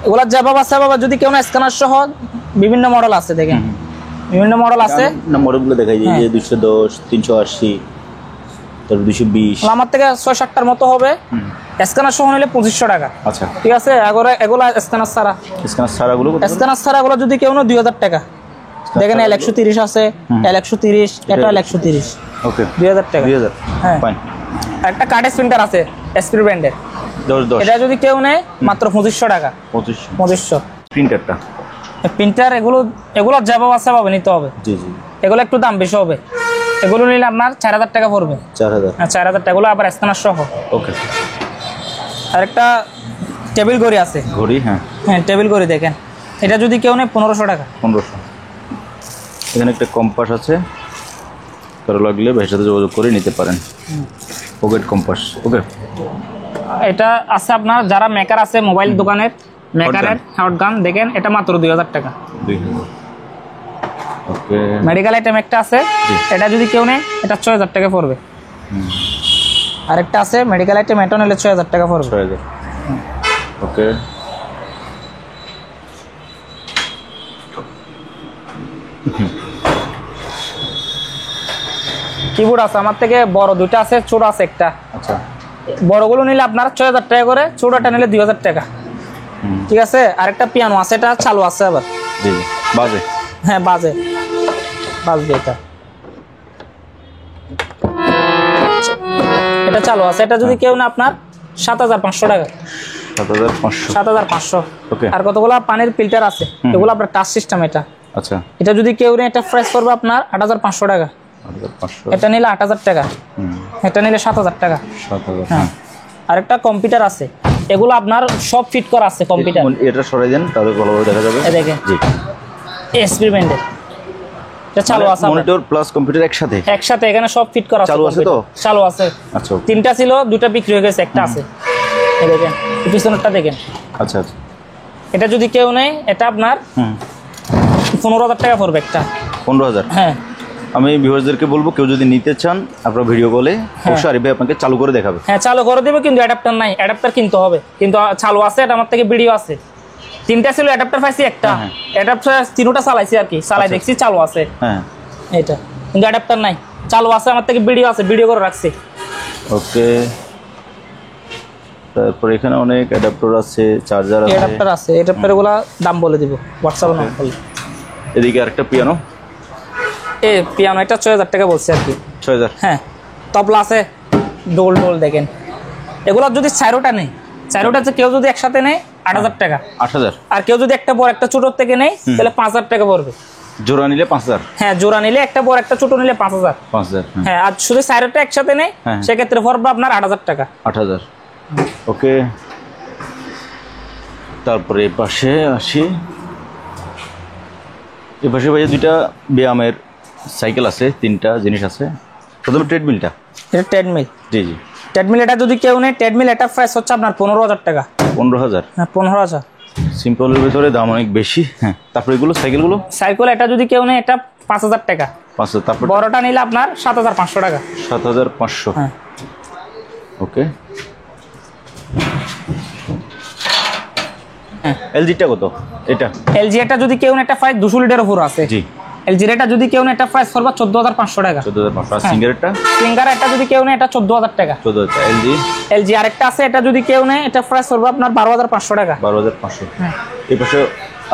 এগুলা যাবে আছে বাবা, যদি কেউ না স্ক্যানার সহ বিভিন্ন মডেল আছে, দেখেন বিভিন্ন মডেল আছে। না, মডেলগুলো দেখাই যে 210, 380, তারপর 220। আমার থেকে 6-7টার মতো হবে। স্ক্যানার সহ নিলে 2,500 টাকা। আচ্ছা, ঠিক আছে। এগুলা স্ক্যানার ছাড়া, স্ক্যানার ছাড়া এগুলো যদি কেউ না 2,000 টাকা। দেখেন L130 আছে, L130, এটা L130। ওকে, 2,000 টাকা। 2,000? হ্যাঁ। ফাইন। একটা কার্ডের প্রিন্টার আছে এসপি ব্র্যান্ডের, 10, এটা যদি কেউ নেয় মাত্র 2,500 টাকা। 2,500? প্রিন্টারটা, প্রিন্টার এগুলো যাবো আছে পাবে, নিতে হবে। জি জি। এগুলো একটু দাম বেশি হবে, এগুলো নিলে আপনার 4,000 টাকা পড়বে। 4,000? হ্যাঁ, 4,000 টাকা। এগুলো আবার স্ক্যানার সহ। ওকে। আর একটা টেবিল ঘড়ি আছে। ঘড়ি, হ্যাঁ হ্যাঁ টেবিল ঘড়ি দেখেন, এটা যদি কেউ নেয় 1500 টাকা। 1500। এখানে একটা কম্পাস আছে, কারো লাগলে ভাইয়ের সাথে যোগাযোগ করে নিতে পারেন। পকেট কম্পাস, ওকে। এটা আছে আপনার যারা মেকার আছে মোবাইল দোকানের, মেকারের হট গান দেখেন, এটা মাত্র 2000 টাকা। 2000, ওকে। মেডিকেল আইটেম একটা আছে, এটা যদি কেউ নেয় এটা 6000 টাকা পড়বে। আরেকটা আছে মেডিকেল আইটেম, এটা নিলে 6000 টাকা পড়বে। 6000, ওকে। কিবোর্ড আছে আমার থেকে বড় দুইটা আছে, ছোট আছে একটা। আচ্ছা, বড়গুলো নিলে আপনার 6000 টাকা করে, ছোটটা নিলে 2000 টাকা। ঠিক আছে। আরেকটা পিয়ানো আছে, এটা চালু আছে আবার। জি, বাজে, হ্যাঁ বাজে, বাজবে এটা। এটা চালু আছে, এটা যদি কেউ না আপনার 7500 টাকা। 7500, 7500, ওকে। আর কতগুলো পানির ফিল্টার আছে, এগুলো আপনার টাচ সিস্টেম। এটা আচ্ছা, এটা যদি কেউ নেয় এটা প্রাইস করবে আপনার 8500 টাকা। 8500, এটা নিলে 8000 টাকা, এটা নিলে 7000 টাকা। 7000, হ্যাঁ। আরেকটা কম্পিউটার আছে, এগুলো আপনার সব ফিট করা আছে কম্পিউটার। এটা সরাই দেন তাহলে ভালোভাবে দেখা যাবে। এই দেখেন, জি, এক্সপেরিমেন্টের এটা চালু আছে। মনিটর প্লাস কম্পিউটার একসাথে, একসাথে এখানে সব ফিট করা আছে। চালু আছে তো? চালু আছে। আচ্ছা, তিনটা ছিল, দুটো বিক্রি হয়ে গেছে, একটা আছে। এই দেখেন, পিছনেরটা দেখেন। আচ্ছা আচ্ছা, এটা যদি কেউ নেয় এটা আপনার 15000 টাকা পড়বে একটা। 15000। হ্যাঁ, আমি ভিউয়ারদেরকে বলবো কেউ যদি নিতে চান আপনারা ভিডিও কলে অবশ্যই আরিফ ভাই আপনাকে চালু করে দেখাবে। হ্যাঁ চালু করে দেবে, কিন্তু অ্যাডাপ্টার নাই, অ্যাডাপ্টার কিনতে হবে। কিন্তু চালু আছে, এটা আমার থেকে ভিডিও আছে। তিনটা ছিল, অ্যাডাপ্টার পাইছি একটা, অ্যাডাপ্টার তিনটা চালাইছি আর কি, চালাই দেখছি চালু আছে। হ্যাঁ, এটা কিন্তু অ্যাডাপ্টার নাই, চালু আছে, আমার থেকে ভিডিও আছে, ভিডিও করে রাখছি। ওকে। তারপর এখানে অনেক অ্যাডাপ্টার আছে, চার্জার আছে। অ্যাডাপ্টার আছে, অ্যাডাপ্টার গুলা দাম বলে দিব হোয়াটসঅ্যাপে নক করলে। এদিকে আরেকটা পিয়ানো, এই পিয়ানো এটা 6000 টাকা বলছে আর কি। 6000, হ্যাঁ। তবলা আছে, ডোল ডোল দেখেন। এগুলো যদি চারোটা নেই, চারোটা কেউ যদি একসাথে নেয় 8000 টাকা। 8000, আর কেউ যদি একটা বড় একটা ছোট থেকে নেয় তাহলে 5000 টাকা পড়বে। জোড়া নিলে 5000। হ্যাঁ, জোড়া নিলে একটা বড় একটা ছোট নিলে 5000। 5000, হ্যাঁ, আর শুধু চারোটা একসাথে নেয় সেক্ষেত্রে পড়বে আপনার 8000 টাকা। 8000, ওকে। তারপরে এই পাশে আসি, এই পাশে ভাই দুইটা ব্যায়ামের সাইকেল আছে, তিনটা জিনিস আছে। প্রথমে ট্রেডমিলটা, এটা ট্রেডমিল। জি জি, ট্রেডমিল এটা যদি কেউ নেয়, ট্রেডমিল এটা প্রাইস হচ্ছে আপনার 15000 টাকা। 15000, হ্যাঁ 15000। সিম্পলের ভিতরে দাম অনেক বেশি। হ্যাঁ, তারপরে এগুলো সাইকেলগুলো, সাইকেল এটা যদি কেউ নেয় এটা 5000 টাকা। 5000, তারপর বড়টা নিলে আপনার 7500 টাকা। 7500, হ্যাঁ। ওকে। এলজিটা কত? এটা এলজি এটা যদি কেউ নেয় এটা প্রাইস 200 লিটার উপর আছে। জি, এলজি এটা যদি কেউ নেয় এটা প্রাইস করবে 14500 টাকা। 14500। আর সিঙ্গারেরটা? সিঙ্গার এটা যদি কেউ নেয় এটা 14000 টাকা। 14000। এলজি, এলজি আরেকটা আছে, এটা যদি কেউ নেয় এটা প্রাইস করবে আপনার 12500 টাকা। 12500। হ্যাঁ। এই পাশে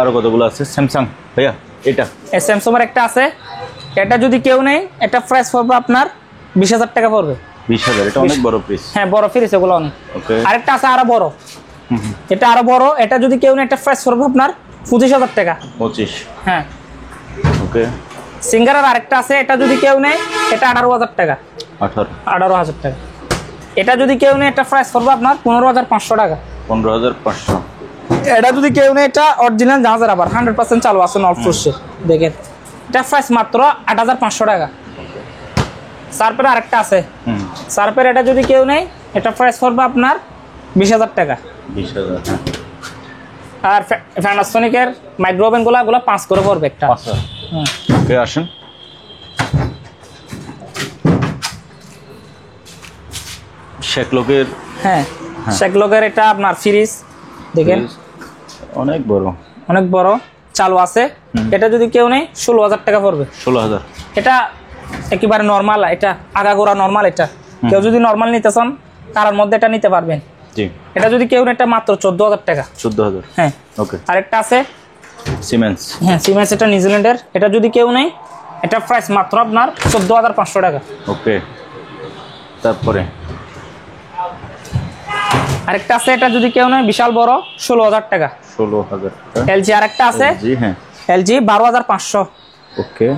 আরো কতগুলো আছে? স্যামসাং ভাইয়া, এটা এই স্যামসাং এর একটা আছে, এটা যদি কেউ নেয় এটা প্রাইস করবে আপনার 20000 টাকা পড়বে। 20000, এটা অনেক বড় পিস। হ্যাঁ, বড় ফ্রিজ এগুলো অনেক। ওকে। আরেকটা আছে আরো বড়, এটা আরো বড়, এটা যদি কেউ নেয় এটা প্রাইস করবে আপনার 25000 টাকা। 25, হ্যাঁ। ওকে। সিঙ্গারের আরেকটা আছে, এটা যদি কেউ নেয় এটা 18000 টাকা। 18000 টাকা। এটা যদি কেউ নেয় এটা প্রাইস করবে আপনার 15500 টাকা। 15500। এটা যদি কেউ নেয় এটা অরিজিনাল জাহাজের, আবার 100% চালু আছে, নল ফ্রুশে দেখেন। এটা প্রাইস মাত্র 8500 টাকা। সার্পের আরেকটা আছে, সার্পের এটা যদি কেউ নেয় এটা প্রাইস করবে আপনার 20000 টাকা। 20000, হ্যাঁ। আর প্যানাসোনিকের মাইক্রোওভেন গুলা 5 করে পড়বে একটা। 5000, ওকে। আসেন, শেকলকের, হ্যাঁ শেকলকের এটা আপনার ফ্রিজ দেখেন, অনেক বড়, অনেক বড়, চালু আছে। এটা যদি কেউ নেয় 16000 টাকা পড়বে। 16000, এটা একেবারে নরমাল, এটা আগাগোড়া নরমাল। এটা কেউ যদি নরমাল নিতে চান তার মধ্যে এটা নিতে পারবেন। জি। এটা যদি কেউ নেয় এটা মাত্র 14000 টাকা। 14000, হ্যাঁ। ওকে। আরেকটা আছে সিমেন্স, হ্যাঁ সিমেন্স, এটা নিউজিল্যান্ডের, এটা যদি কেউ নেয় এটা প্রাইস মাত্র আপনার 14500 টাকা। ওকে। তারপরে আরেকটা আছে, এটা যদি কেউ নেয় বিশাল বড় 16000 টাকা। 16000 টাকা। এলজি আরেকটা আছে, জি, হ্যাঁ, এলজি 12500। ওকে।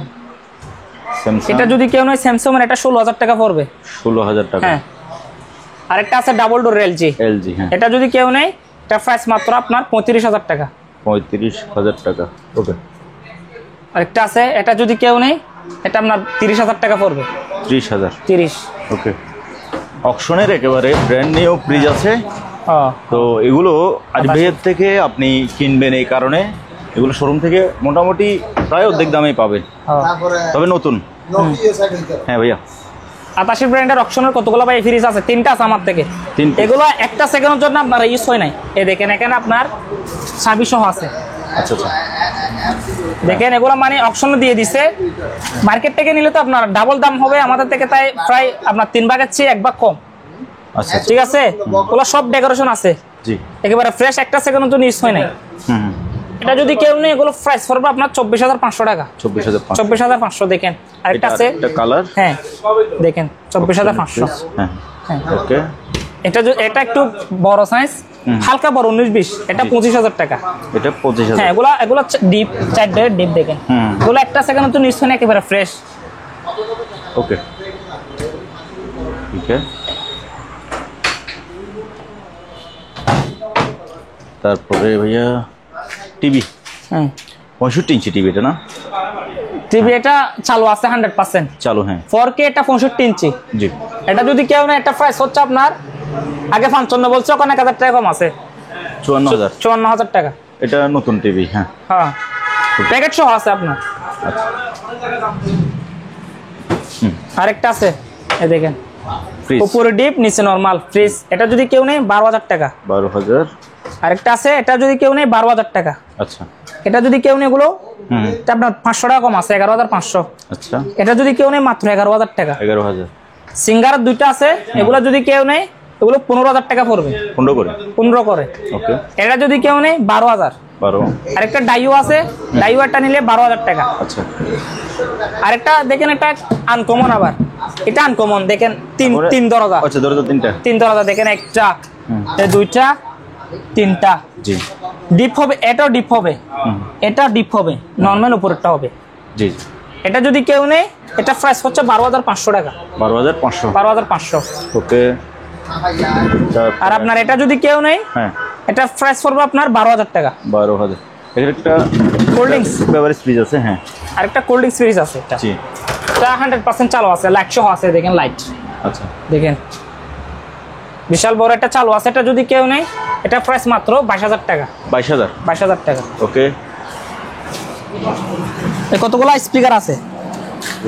স্যামসাং, এটা যদি কেউ নেয় স্যামসাং এর এটা 16000 টাকা পড়বে। 16000 টাকা। হ্যাঁ। আরেকটা আছে ডাবল ডোর এলজি, এলজি, হ্যাঁ, এটা যদি কেউ নেয় এটা প্রাইস মাত্র আপনার 35,000 টাকা। 35,000 টাকা। ওকে। আরেকটা আছে, এটা যদি কেউ নেই এটা আপনার 30,000 টাকা পড়বে। 30,000। 30। ওকে। অকশনের একেবারে ব্র্যান্ড নিউ ফ্রিজ আছে। তো এগুলো আজবের থেকে আপনি কিনবেন, এই কারণে এগুলো শোরুম থেকে মোটামুটি প্রায় অর্ধেক দামেই পাবেন, তবে নতুন। হ্যাঁ ভাইয়া, 88 ব্র্যান্ডের অকশনের কতগুলো ভাই ফ্রিজ আছে? 3টা আছে আমার থেকে। এগুলো একটা সেকেন্ডের জন্য আপনার ইউজ হয় নাই। এই দেখেন এখানে আপনার চাবি সহ আছে। আচ্ছা আচ্ছা। দেখেন এগুলো মানে অকশনে দিয়ে দিছে। মার্কেট থেকে নিলে তো আপনার ডাবল দাম হবে, আমাদের থেকে তাই প্রায় আপনার 3 ভাগের চেয়ে 1 ভাগ কম। আচ্ছা ঠিক আছে, ওগুলো সব ডেকোরেশন আছে, জি, একেবারে ফ্রেশ, একটা সেকেন্ডের জন্য ইউজ হয় নাই। এটা যদি কেউ নেই এগুলো প্রাইস পড়বে আপনার 24,500 টাকা। 24,500। দেখেন আরেকটা আছে কালার, হ্যাঁ দেখেন 24,500। হ্যাঁ ওকে। এটা একটু বড় সাইজ, হালকা বড় 19-20, এটা 25,000 টাকা। এটা 25,000। হ্যাঁ এগুলো ডিপ 4 ডিপ। দেখেন এগুলো একটা সেকেন্ডের জন্য ইউজ হয় না, একেবারে ফ্রেশ। ওকে ঠিক আছে। তারপরে ভাইয়া টিভি, 65 ইঞ্চি টিভি, এটা না? টিভি এটা চালু আছে 100% চালু, হ্যাঁ। 4K, এটা 65 ইঞ্চি। জি। এটা যদি কেউ না, এটা প্রাইস হচ্ছে আপনার আগে 55 বলছে, ওখানে 1,000 টাকা কম আছে, 54,000 টাকা। এটা নতুন টিভি, হ্যাঁ হ্যাঁ প্যাকেট সহ আছে আপনার। আরেকটা আছে, এই দেখেন উপরে ডিপ নিচে নরমাল ফ্রিজ, এটা যদি কেউ নেই 12,000 টাকা। 12,000। আরেকটা আছে, এটা যদি কেউ নেই 12,000 টাকা। আচ্ছা। এটা যদি কেউ নেই এগুলো আপনার 500 টাকা কম আছে, 11,500। আচ্ছা। এটা যদি কেউ নেই মাত্র 11,000 টাকা। 11,000। সিঙ্গার 2টা আছে, এগুলো যদি কেউ নেই এগুলো 15,000 টাকা পড়বে। 15 করে। ওকে। এটা যদি কেউ নেই 12,000। 12। আরেকটা ডাইও আছে, ডাইও একটা নিলে 12,000 টাকা। আচ্ছা। আরেকটা দেখেন, এটা আনকমন, আবার এটা আনকমন। দেখেন তিন দরজা। আচ্ছা, দরজা 3টা। 3 দরজা দেখেন, একটা, 2টা, 3টা। জি। ডিপ হবে, এটাও ডিপ হবে, এটা ডিপ হবে, নরমাল উপরেরটা হবে। জি। এটা যদি কেউ নেই এটা প্রাইস হচ্ছে 12,500 টাকা। 12,500। 12,500। ওকে। আর আপনার এটা যদি কেউ নেই, হ্যাঁ, এটা প্রাইস পড়বে আপনার 12,000 টাকা। 12,000। এর একটা কোল্ড ড্রিঙ্কস বেভারেজ ফ্রিজ আছে, হ্যাঁ। আরেকটা কোল্ড ড্রিঙ্কস ফ্রিজ আছে, এটা জি। এটা 100% চালু আছে, লাইট সহ আছে। দেখেন লাইট, আচ্ছা দেখেন বিশাল বড় একটা চালু আছে। এটা যদি কেউ নেই এটা প্রাইস মাত্র 22,000 টাকা। 22,000 টাকা। ওকে। এই কতগুলো স্পিকার আছে,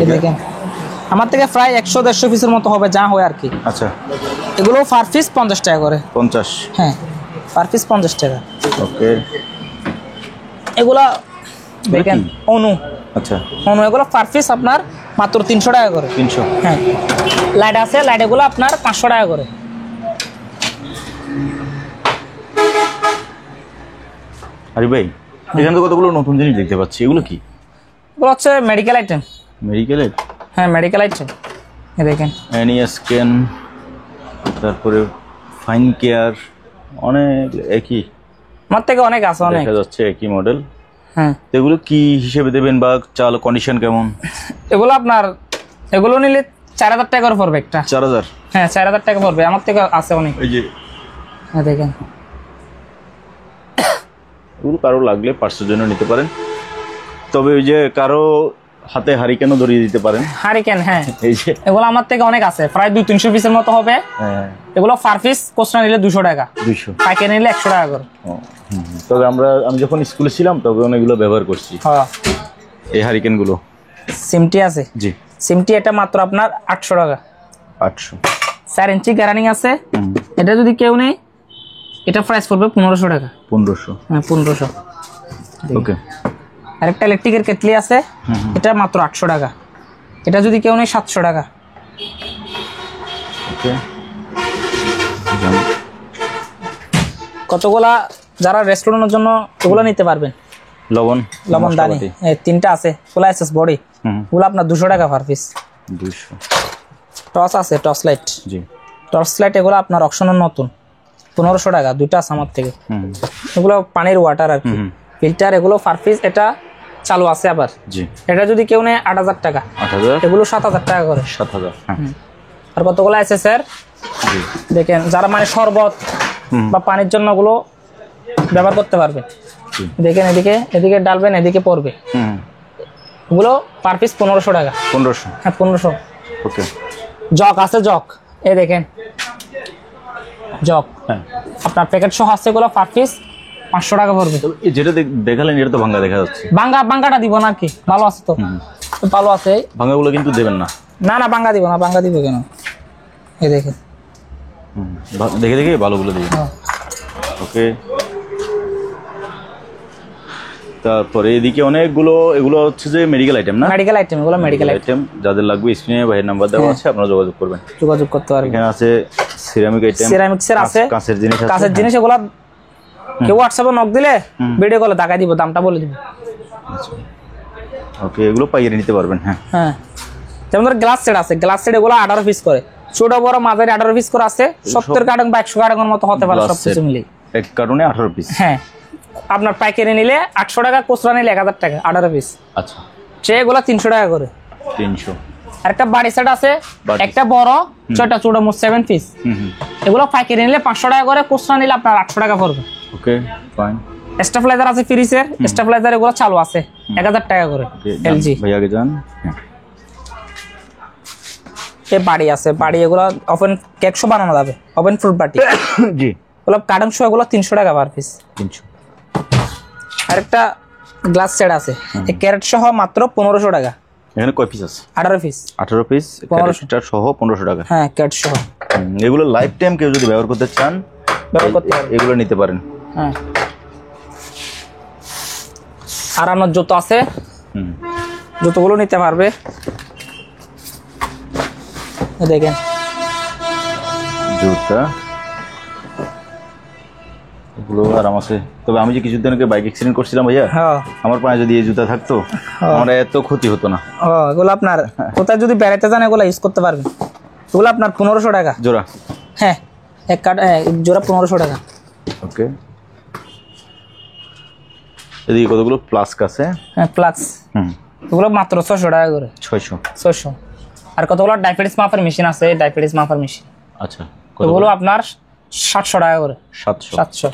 এই দেখেন আমার থেকে প্রায় 100-150 পিসের মতো হবে, যা হয় আর কি। আচ্ছা। এগুলো পার পিস 50 টাকা করে। 50। হ্যাঁ পার পিস 50 টাকা। ওকে। এগুলা দেখেন অনু, আচ্ছা, অনু এগুলো পার পিস আপনার মাত্র 300 টাকা করে। 300। হ্যাঁ লাইট আছে, লাইট এগুলো আপনার 500 টাকা করে। আরে ভাই, এখানে তো কতগুলো নতুন জিনিস দেখতে পাচ্ছি, এগুলো কি? এগুলো হচ্ছে মেডিকেল আইটেম। মেডিকেলের? হ্যাঁ মেডিকেল আইটেম, এই দেখেন অ্যানিয়া স্ক্যান, তারপরে ফাইন কেয়ার, অনেক একই আমার থেকে অনেক আছে, অনেক দেখা যাচ্ছে একই মডেল। হ্যাঁ এগুলো কি হিসেবে দেবেন বা চাল কন্ডিশন কেমন? এগুলো আপনার, এগুলো নিলে 4,000 টাকা করে পড়বে একটা। 4,000? হ্যাঁ 4,000 টাকা পড়বে, আমার থেকে আছে অনেক। এই যে হ্যাঁ দেখেন, এগুলো কারো লাগলে পার্সের জন্য নিতে পারেন, তবে ওই যে কারো হাতে হারিকেনও ধরিয়ে দিতে পারেন। হারিকেন, হ্যাঁ এই যে এগুলো আমার থেকে অনেক আছে, প্রায় 200-300 পিসের মতো হবে। হ্যাঁ, এগুলো পার পিস কোস্টা নিলে 200 টাকা, 200, পাইকারি নিলে 100 টাকা করে। তবে আমি যখন স্কুলে ছিলাম তখন এগুলো ব্যবহার করছি, হ্যাঁ এই হারিকেনগুলো। সিমটি আছে, জি। সিমটি এটা মাত্র আপনার 800 টাকা। 800। 4 ইঞ্চি গ্যারান্টি আছে। এটা যদি কেউ নেই এটা প্রাইস পড়বে 1500 টাকা। 1500? হ্যাঁ 1500। ওকে। আরেকটা ইলেকট্রিকের কেটলি আছে, এটা মাত্র 800 টাকা। এটা যদি কেউ নেই 700 টাকা। ওকে। কতগুলা যারা রেস্টুরেন্টের জন্য ওগুলো নিতে পারবেন, লবণ দানি, এই 3টা আছে, ফুল এসএস বডি, ওগুলো আপনার 200 টাকা পার পিস। 200। টর্চ আছে, টর্চ লাইট। জি। টর্চ লাইট এগুলো আপনার অকশনের নতুন, 1500 টাকা, 2টা আছে আমার থেকে। এগুলো পানির ওয়াটার আর কি, ফিল্টার, এগুলো পার পিস এটা চালু আছে আবার। জি। এটা যদি কেউ নেয় 8,000 টাকা। 8,000? এগুলো 7,000 টাকা করে। 7,000, হ্যাঁ। আর কতগুলো আছে স্যার, দেখেন যারা মানে শরবত বা পানির জন্য ওগুলো ব্যবহার করতে পারবেন। দেখেন এদিকে এদিকে ডালবেন, এদিকে পড়বে। এগুলো পার পিস 1500 টাকা। 1500? হ্যাঁ 1500। ওকে। জগ আছে, জগ এই দেখেন জগ, আপনার প্যাকেট সহ আছে, এগুলো পার পিস 500 টাকা পড়বে। যেটা দেখালেন এটা তো ভাঙ্গা দেখা যাচ্ছে। ভাঙ্গাটা দিব না আর কি, ভালো আছে তো, ভালো আছে। ভাঙ্গাগুলো কিন্তু দেবেন না? না না ভাঙ্গা দিব না, ভাঙ্গা দিব কেন, এই দেখেন দেখে দেখে ভালোগুলো দিবেন। ওকে। তারপরে এদিকে অনেকগুলো, এগুলো হচ্ছে যে মেডিকেল আইটেম না? মেডিকেল আইটেম, এগুলো মেডিকেল আইটেম। যাদের লাগবে স্ক্রিনে ভাইয়ের নাম্বার দেওয়া আছে, আপনারা যোগাযোগ করবেন, যোগাযোগ করতে পারবেন। এখানে আছে সিরামিক আইটেম, সিরামিক্সের আছে, কাঁচের জিনিস আছে। কাঁচের জিনিস এগুলো কেউ হোয়াটসঅ্যাপে নক দিলে ভিডিও কলে দেখাই দিব, দামটা বলে দিব। ওকে, এগুলো পাইয়ে নিতে পারবেন। হ্যাঁ হ্যাঁ, যেমন ধর গ্লাস সেট আছে, গ্লাস সেট এগুলো 18 পিস করে, ছোট বড় মাঝারি 18 পিস করে আছে, 70 কার্টন বা 100 কার্টনের মতো হতে পারে সবকিছু মিলে। এক কার্টনে 18 পিস? হ্যাঁ, আপনার পাইকারি নিলে 800 টাকা, খুচরা নিলে 1000 টাকা 18 পিস। আচ্ছা, এগুলো 300 টাকা করে। 300। আর একটা বাড়ি সেট আছে, একটা বড় ছয়টা ছোট, মোট 7 পিস। এগুলো পাইকারি নিলে 500 টাকা করে, খুচরা নিলে আপনার 800 টাকা পড়বে। Okay fine. স্টেবিলাইজার আছে ফ্রিজের, স্টেবিলাইজার এগুলো চালু আছে 1000 টাকা করে এলজি। ভাই আগে যান। এই বাড়ি আছে, বাড়ি এগুলো ওপেন কেক শো বানানো যাবে, ওপেন ফ্রুট বাটি। জি, এগুলো কার্টন শো, এগুলো 300 টাকা পার পিস। 300। আরেকটা গ্লাস সেট আছে, এই ক্যারেট সহ মাত্র 1500 টাকা। এখানে কয় পিস আছে? 18 পিস। 18 পিস ক্যারেটটা সহ 1500 টাকা। হ্যাঁ, ক্যারেট সহ। এগুলো লাইফ টাইম কেউ যদি ব্যবহার করতে চান ব্যবহার করতে পারেন, এগুলো নিতে পারেন। হ্যাঁ। আর আমার জুতো আছে, জুতোগুলো নিতে পারবে। দেখেন জুতা এগুলো আরাম আছে। তবে আমি যে কিছুদিন আগে বাইক অ্যাক্সিডেন্ট করছিলাম ভাইয়া, আমার পায়ে যদি এই জুতা থাকতো আমার এত ক্ষতি হতো না। এগুলো আপনার কোথায় যদি বেড়াইতে যান এগুলো ইউজ করতে পারবেন। এগুলো আপনার 1500 টাকা জোড়া। হ্যাঁ, এক জোড়া 1500 টাকা। ওকে। এদিকে কতগুলো প্লাস্ক আছে? হ্যাঁ, প্লাক্স। এগুলো মাত্র 600 টাকা করে। 600। আর কতগুলো ডায়াবেটিস মাপার মেশিন আছে, ডায়াবেটিস মাপার মেশিন। আচ্ছা, এগুলো আপনার 700 টাকা করে। 700।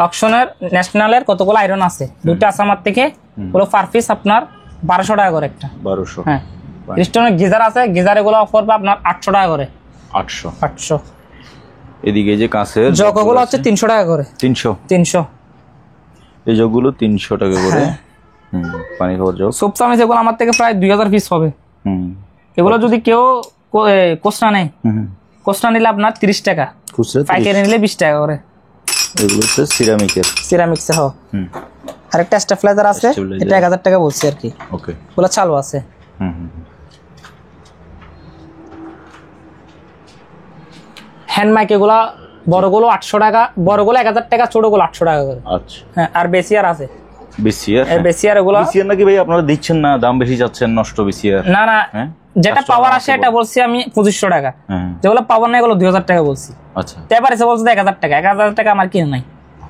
অকশনের ন্যাশনালের কতগুলো আয়রন আছে, দুটো আছে আমার থেকে, ওগুলো পার পিস আপনার 1200 টাকা করে একটা। 1200। হ্যাঁ। রিস্টনের গিজার আছে, গিজার এগুলো পড়বে আপনার 800 টাকা করে। 800। এদিকে যে কাঁচের জগগুলো হচ্ছে 300 টাকা করে। 300। এই জগগুলো 300 টাকা করে। পানি খাওয়ার জগ। সুপ চামচ এগুলো আমার থেকে প্রায় 2000 পিস হবে। এগুলো যদি কেউ কোস্টা নেয়, কোস্টা নিলে আপনার 30 টাকা, পাইকারি নিলে 20 টাকা করে। এগুলো হচ্ছে সিরামিকের, সিরামিক্সে হ। আরেকটা স্টেবিলাইজার আছে, এটা 1000 টাকা বলছি আর কি। ওকে, এগুলো চালু আছে। হ্যান্ড মাইক এগুলা বড়গুলো 800 টাকা, বড়গুলো 1000 টাকা, ছোটগুলো 800 টাকা করে। আচ্ছা। হ্যাঁ, আর বেসিয়ার আছে। বেসিয়ার? বেসিয়ার এগুলো, বেসিয়ার নাকি ভাই আপনারা দিচ্ছেন না, দাম বেশি যাচ্ছেন, নষ্ট বেসিয়ার? না না, যেটা পাওয়ার আসে এটা বলছি আমি 2500 টাকা, যেগুলো পাওয়ার না এগুলো 2000 টাকা বলছি। আচ্ছা, এবার এসে বলছে 1000 টাকা, 1000 টাকা আমার কিনে নাই,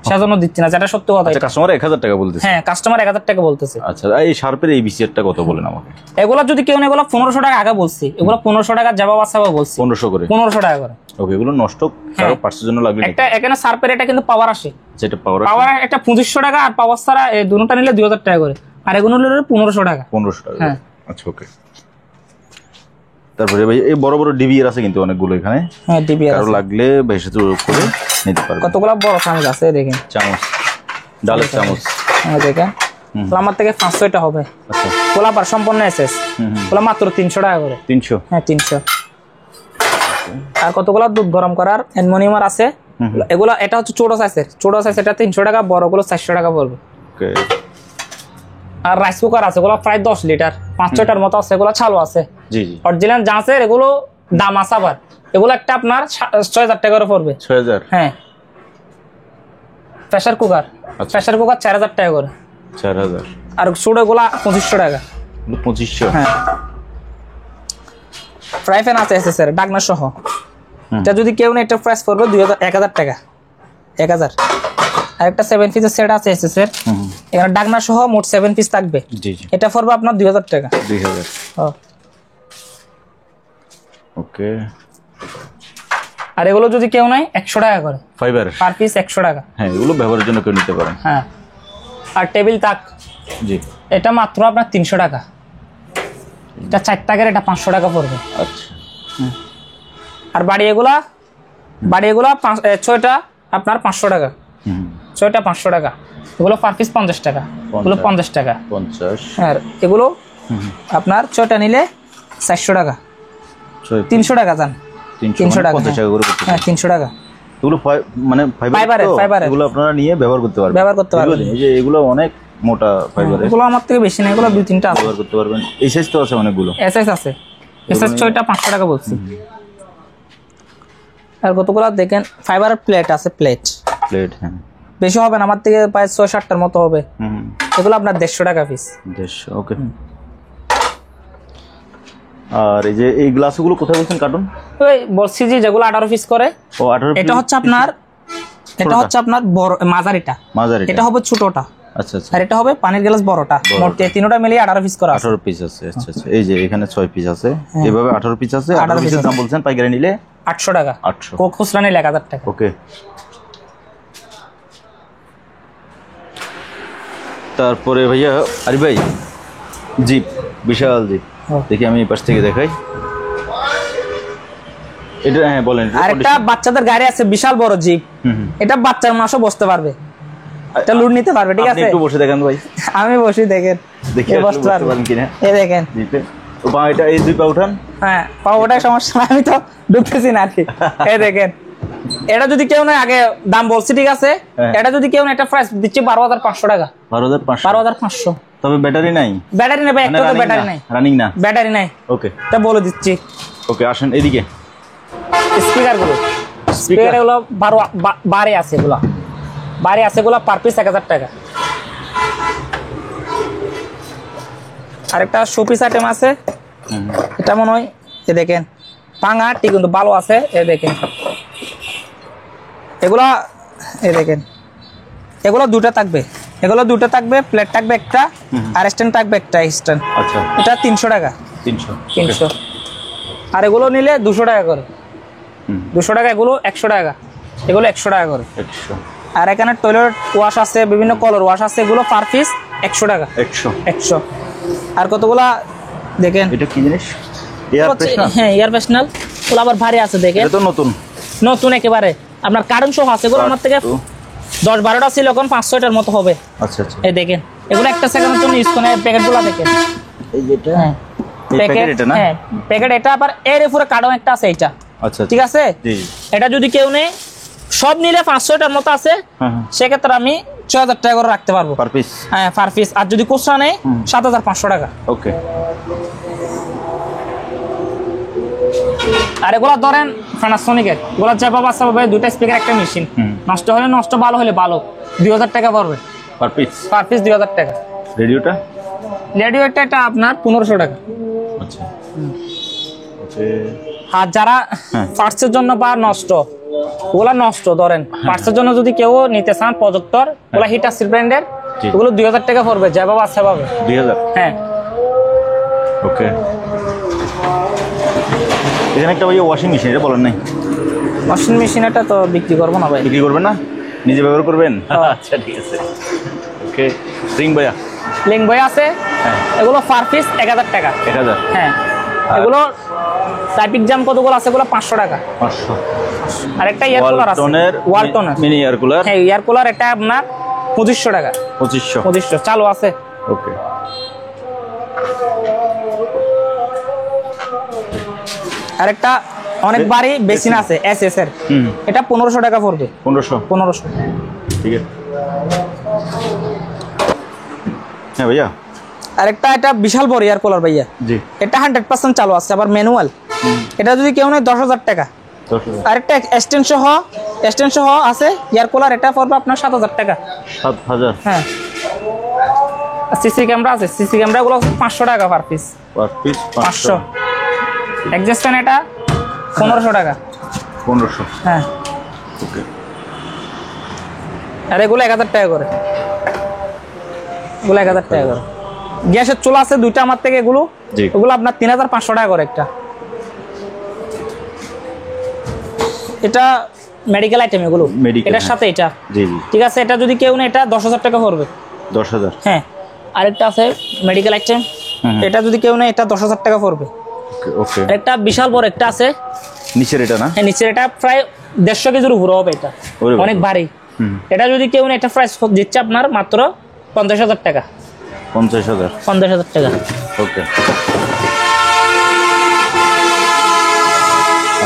সেজন্য দিচ্ছি না, যেটা সত্যি কথা। কাস্টমার 1000 টাকা বলতেছে? হ্যাঁ, কাস্টমার 1000 টাকা বলতেছে। আচ্ছা, এই শার্পের এই বেসিয়ারটা কত বলেন আমাকে? এগুলো যদি কেউ নেই, এগুলো 1500 টাকা আগে বলছি, এগুলো 1500 টাকা জবাব আছে বলছি। 1500 করে? 1500 টাকা করে। ওকে, এগুলো নষ্ট কারো পার্সের জন্য লাগবে একটা, এখানে শার্পের এটা কিন্তু পাওয়ার আসে, যেটা পাওয়ার এটা 2500 টাকা, আর পাওয়ার ছাড়া এই দুটোটা নিলে 2000 টাকা করে, আর এগুলো নিলে 1500 টাকা। 1500 টাকা। হ্যাঁ, আচ্ছা ওকে। তারপরে ভাই এই বড় বড় ডিবিআর আছে কিন্তু অনেকগুলো এখানে। হ্যাঁ, ডিবিআর কারো লাগলে ভাই সাথে করে নিতে পারবে। কতগুলো বড় চামচ আছে দেখেন, চামচ, ডালের চামচ। হ্যাঁ দেখেন, আমার থেকে 500টা হবে। আচ্ছা, কোলা পার সম্পূর্ণ এসএস, কোলা মাত্র 300 টাকা করে। 300? হ্যাঁ, 300। আর কতগুলো দুধ গরম করার অ্যালুমিনিয়ামের আছে, এগুলো এটা হচ্ছে ছোট সাইজের, ছোট সাইজ এটা 300 টাকা, বড়গুলো 400 টাকা পড়বে। ওকে। আর রাইস কুকার আছে, এগুলো প্রায় 10 লিটার, 5-6টার মতো আছে, এগুলো চালু আছে। জি জি, অরিজিনাল জাঁচের, এগুলো দাম আছে আবার, এগুলো একটা আপনার 6000 টাকা করে পড়বে। 6000? হ্যাঁ। প্রেসার কুকার, প্রেসার কুকার 4000 টাকা করে। 4000? আর ছোট এগুলো 2500 টাকা। 2500? হ্যাঁ। ফ্রাই প্যান আছে এসএস এর, ডাকনা সহ, এটা যদি কেউ নেই এটা প্রাইস পড়বে 1000 টাকা। 1000। আর একটা 7 পিসের সেট আছে এসএস এর, এখানে ডাকনা সহ মোট 7 পিস থাকবে। জি জি, এটা পড়বে আপনার 2000 টাকা। 2000? ওকে। আর এগুলো যদি কেউ নেয় 100 টাকা করে ফাইবার পার পিস 100 টাকা। হ্যাঁ, এগুলো ব্যবহারের জন্য কেউ নিতে পারেন। হ্যাঁ, আর টেবিল তাক জি, এটা মাত্র আপনার 300 টাকা। এটা 4 টাকার, এটা 500 টাকা পড়বে। আচ্ছা। আর বাড়ি এগুলা 6টা আপনার 500 টাকা। 6টা 500 টাকা। এগুলো পার পিস 50 টাকা। এগুলো 50 টাকা। 50। আর এগুলো আপনার 6টা নিলে 400 টাকা। 300 টাকা যান। 300 টাকা। 50 টাকা করে করতে হ্যাঁ, 300 টাকা। এগুলো মানে ফাইবারের। এগুলো আপনারা নিয়ে ব্যবহার করতে পারবেন। এই যে এগুলো অনেক মোটা ফাইবারের। এগুলো আমার থেকে বেশি না, এগুলো 2-3টা আছে। ব্যবহার করতে পারবেন। এই সাইজ তো আছে অনেকগুলো। এসএস আছে। এসএস 6টা 500 টাকা বলছি। আর কতগুলো দেখেন ফাইবারের প্লেট আছে, প্লেট। হ্যাঁ, বেশি হবে না, আমার থেকে প্রায় 6-7টার মতো হবে। এগুলো আপনার 150 টাকা পিস। 150। ওকে। আর এই যে এই গ্লাসগুলো কোথায় বলছেন কার্টুন? ওই বলছি যে যেগুলো 18 পিস করে। ও 18 এটা হচ্ছে আপনার বড় মাঝারিটা। এটা হবে ছোটটা। আচ্ছা আচ্ছা। আর এটা হবে পানির গ্লাস বড়টা। মোট তিনটা মিলিয়ে 18 পিস করা আছে। 18 পিস আছে। আচ্ছা আচ্ছা। এই যে এখানে 6 পিস আছে। এভাবে 18 পিস আছে। 18 পিসের দাম বলছেন পাইকারি নিলে 800 টাকা। 800। খুচরা নিলে 1000 টাকা। ওকে। তারপরে ভাইয়া আরিফ ভাই, জিপ, বিশাল জিপ। দেখি আমি এই পাশ থেকে দেখাই। এটা হ্যাঁ বলেন। আর একটা বাচ্চাদের গাড়ি আছে, বিশাল বড় জিপ। এটা বাচ্চার মাসও বসতে পারবে, এটা লোড নিতে পারবে। ঠিক আছে, একটু বসে দেখেন ভাই। আমি বসি, দেখেন দেখি বসতে পারবেন কিনা। এই দেখেন জিপে তো পা, এটা এই দুই পা উঠান। হ্যাঁ, পা ওটাই সমস্যা না, আমি তো ঢুকতেছি না আর কি। এই দেখেন, এটা যদি কেউ নেয়, আগে দাম বলছি ঠিক আছে, এটা যদি কেউ নেয়, এটা প্রাইস দিচ্ছি 12,500 টাকা। 12,500। তবে ব্যাটারি নাই? ব্যাটারি নেবে, একটা তো ব্যাটারি নাই। রানিং না? ব্যাটারি নাই। ওকে, এটা বলে দিচ্ছি। ওকে, আসেন এদিকে। স্পিকার গুলো বারে আছে, এগুলো পার পিস 1000 টাকা। আরেকটা শোপিস আইটেম আছে, এটা মনে হয় এ দেখেন পাঙা, ঠিক কিন্তু ভালো আছে। এ দেখেন এগুলা, এ দেখেন এগুলো দুটো থাকবে, প্লেট থাকবে একটা, আর স্ট্যান্ড থাকবে একটা স্ট্যান্ড। আচ্ছা, এটা 300 টাকা। 300। আর এগুলো নিলে 200 টাকা করে। 200 টাকা। এগুলো 100 টাকা। এগুলো 100 টাকা করে। আর এখানে টয়লেট ওয়াশ আছে, বিভিন্ন কালার ওয়াশ আছে, এগুলো পার পিস 100 টাকা। 100। আর কতগুলা দেখেন, এটা কি জিনিস? Air freshener. হ্যাঁ, এয়ার ফ্রেশনার। ওগুলো আবার ভারী আছে, দেখেন। এটা তো নতুন একেবারে, আপনার কার্টন সহ আছে। এগুলো আমার থেকে 10-12টা ছিল, এখন 5-6টার মতো হবে। আচ্ছা আচ্ছা। এই দেখেন, এগুলো একটা সেকেন্ডের জন্য ইউজ করে। প্যাকেটগুলো দেখেন, এই যেটা প্যাকেট, এটা না? হ্যাঁ, প্যাকেট। এটা আবার এর উপরে কার্টন একটা আছে, এইটা। আচ্ছা, ঠিক আছে। এটা যদি কেউ নেয়, সব নিলে 500টার মতো আছে, সেক্ষেত্রে আমি 6000 টাকা করে রাখতে পারবো পার পিস। হ্যাঁ, পার পিস। আর যদি খুচরা নেয় 7500 টাকা। ওকে। আর এগুলা ধরেন প্যানাসোনিকের, এগুলা যেভাবে আছে দুইটা স্পিকার, একটা মেশিন। নষ্ট হলে নষ্ট, ভালো হলে ভালো, 2000 টাকা পড়বে পার পিস। 2000 টাকা। রেডিওটা এটা আপনার 1500 টাকা। আচ্ছা, ওকে। আর যারা পার্টসের জন্য বা নষ্ট, ওগুলা নষ্ট ধরেন পার্টসের জন্য যদি কেউ নিতে চান, প্রজেক্টর, ওগুলা হিটাচি ব্র্যান্ডের, ওগুলো 2000 টাকা পড়বে, যেভাবে আছে সেভাবে। 2000? হ্যাঁ। ওকে। এখানে একটা ভাই ওয়াশিং মেশিন, এটা বলেন নাই? ওয়াশিং মেশিন এটা তো বিক্রি করবো না ভাই। বিক্রি করবেন না, নিজে ব্যবহার করবেন? আচ্ছা, ঠিক আছে। ওকে। রিং বয় আছে, এগুলো পার পিস 1000 টাকা। 1000? হ্যাঁ। এগুলো টাইপিক জাম কতগুলো আছে, এগুলো 500 টাকা। 500। আর একটা এয়ার কুলার আছে, ওয়ালটনের মিনি এয়ার কুলার। হ্যাঁ, এয়ার কুলার, এটা আপনার 2500 টাকা। 2500 চালু আছে। ওকে। আর একটা অনেক বাড়ি বেসিন আছে, এসএস এর, এটা 1500 টাকা পড়বে। 1500। ঠিক আছে। হ্যাঁ ভাইয়া। আর একটা এটা বিশাল বড় এয়ার কুলার ভাইয়া। জি। এটা 100% চালু আছে, আবার ম্যানুয়াল। এটা যদি কেউ নেয় 10,000 টাকা। 10,000। আর একটা এক্সটেনশন সহ আছে এয়ার কুলার, এটা পড়বে আপনার 7000 টাকা। 7000? হ্যাঁ। সিসি ক্যামেরা আছে, সিসি ক্যামেরা গুলো 500 টাকা পার পিস। 500। এক্সজস্ট ফ্যান এটা 1500 টাকা। 1500? হ্যাঁ। ওকে। আর এগুলো 1000 টাকা করে। এগুলো 1000 টাকা করে। গ্যাসের চুলা আছে দুইটা আমার থেকে, এগুলো আপনার 3500 টাকা করে একটা। এটা মেডিকেল আইটেম এগুলো, Medical, এটার হ্যাঁ। সাথে এটা, জি জি, ঠিক আছে। এটা যদি কেউ নেয় এটা 10,000 টাকা পড়বে। 10,000। হ্যাঁ, আরেকটা আছে মেডিকেল আইটেম, হুম। এটা যদি কেউ নেয় এটা 10,000 টাকা পড়বে। ওকে, আরেকটা বিশাল বড় একটা আছে, নিচের এটা না? হ্যাঁ নিচের এটা প্রায় 150 কেজির উপরে হবে, এটা ওরে বাবা। অনেক ভারী। হুম। এটা যদি কেউ নেয় এটা প্রাইস দিচ্ছে আপনার মাত্র 50,000 টাকা। 50,000। 50,000 টাকা। ওকে,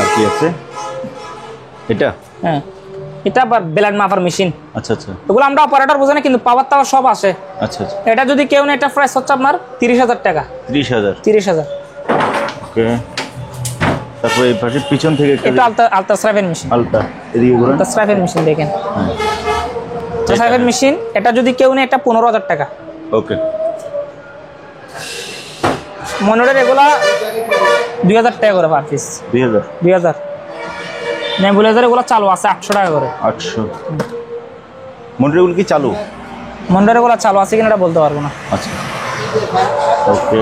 আর কি আছে? এটা? হ্যাঁ, এটা আবার ব্লেড মাপার মেশিন। আচ্ছা আচ্ছা এগুলো আমরা অপারেটর বোঝে না, কিন্তু পাওয়ার টাওয়ার সব আসে। আচ্ছা আচ্ছা, এটা যদি কেউ নেয় এটা প্রাইস হচ্ছে আপনার 30,000 টাকা। 30,000। 30,000। ওকে, তারপরে এই পাশে পিছন থেকে একটা এটা আলট্রাসাউন্ড মেশিন। আলটা, এদিকে ঘুরেন। আলট্রাসাউন্ড মেশিন দেখেন, হ্যাঁ, আলট্রাসাউন্ড মেশিন। এটা যদি কেউ নেয় এটা 15,000 টাকা। ওকে, মনিটর এগুলা 2,000 টাকা করে পার পিস। 2,000। 2,000। নেবুলাইজার এগুলো চালু আছে 800 টাকা করে। 800। মনিটরগুলো কি চালু? মনিটর এগুলো চালু আছে কিনা এটা বলতে পারবো না। আচ্ছা, ওকে।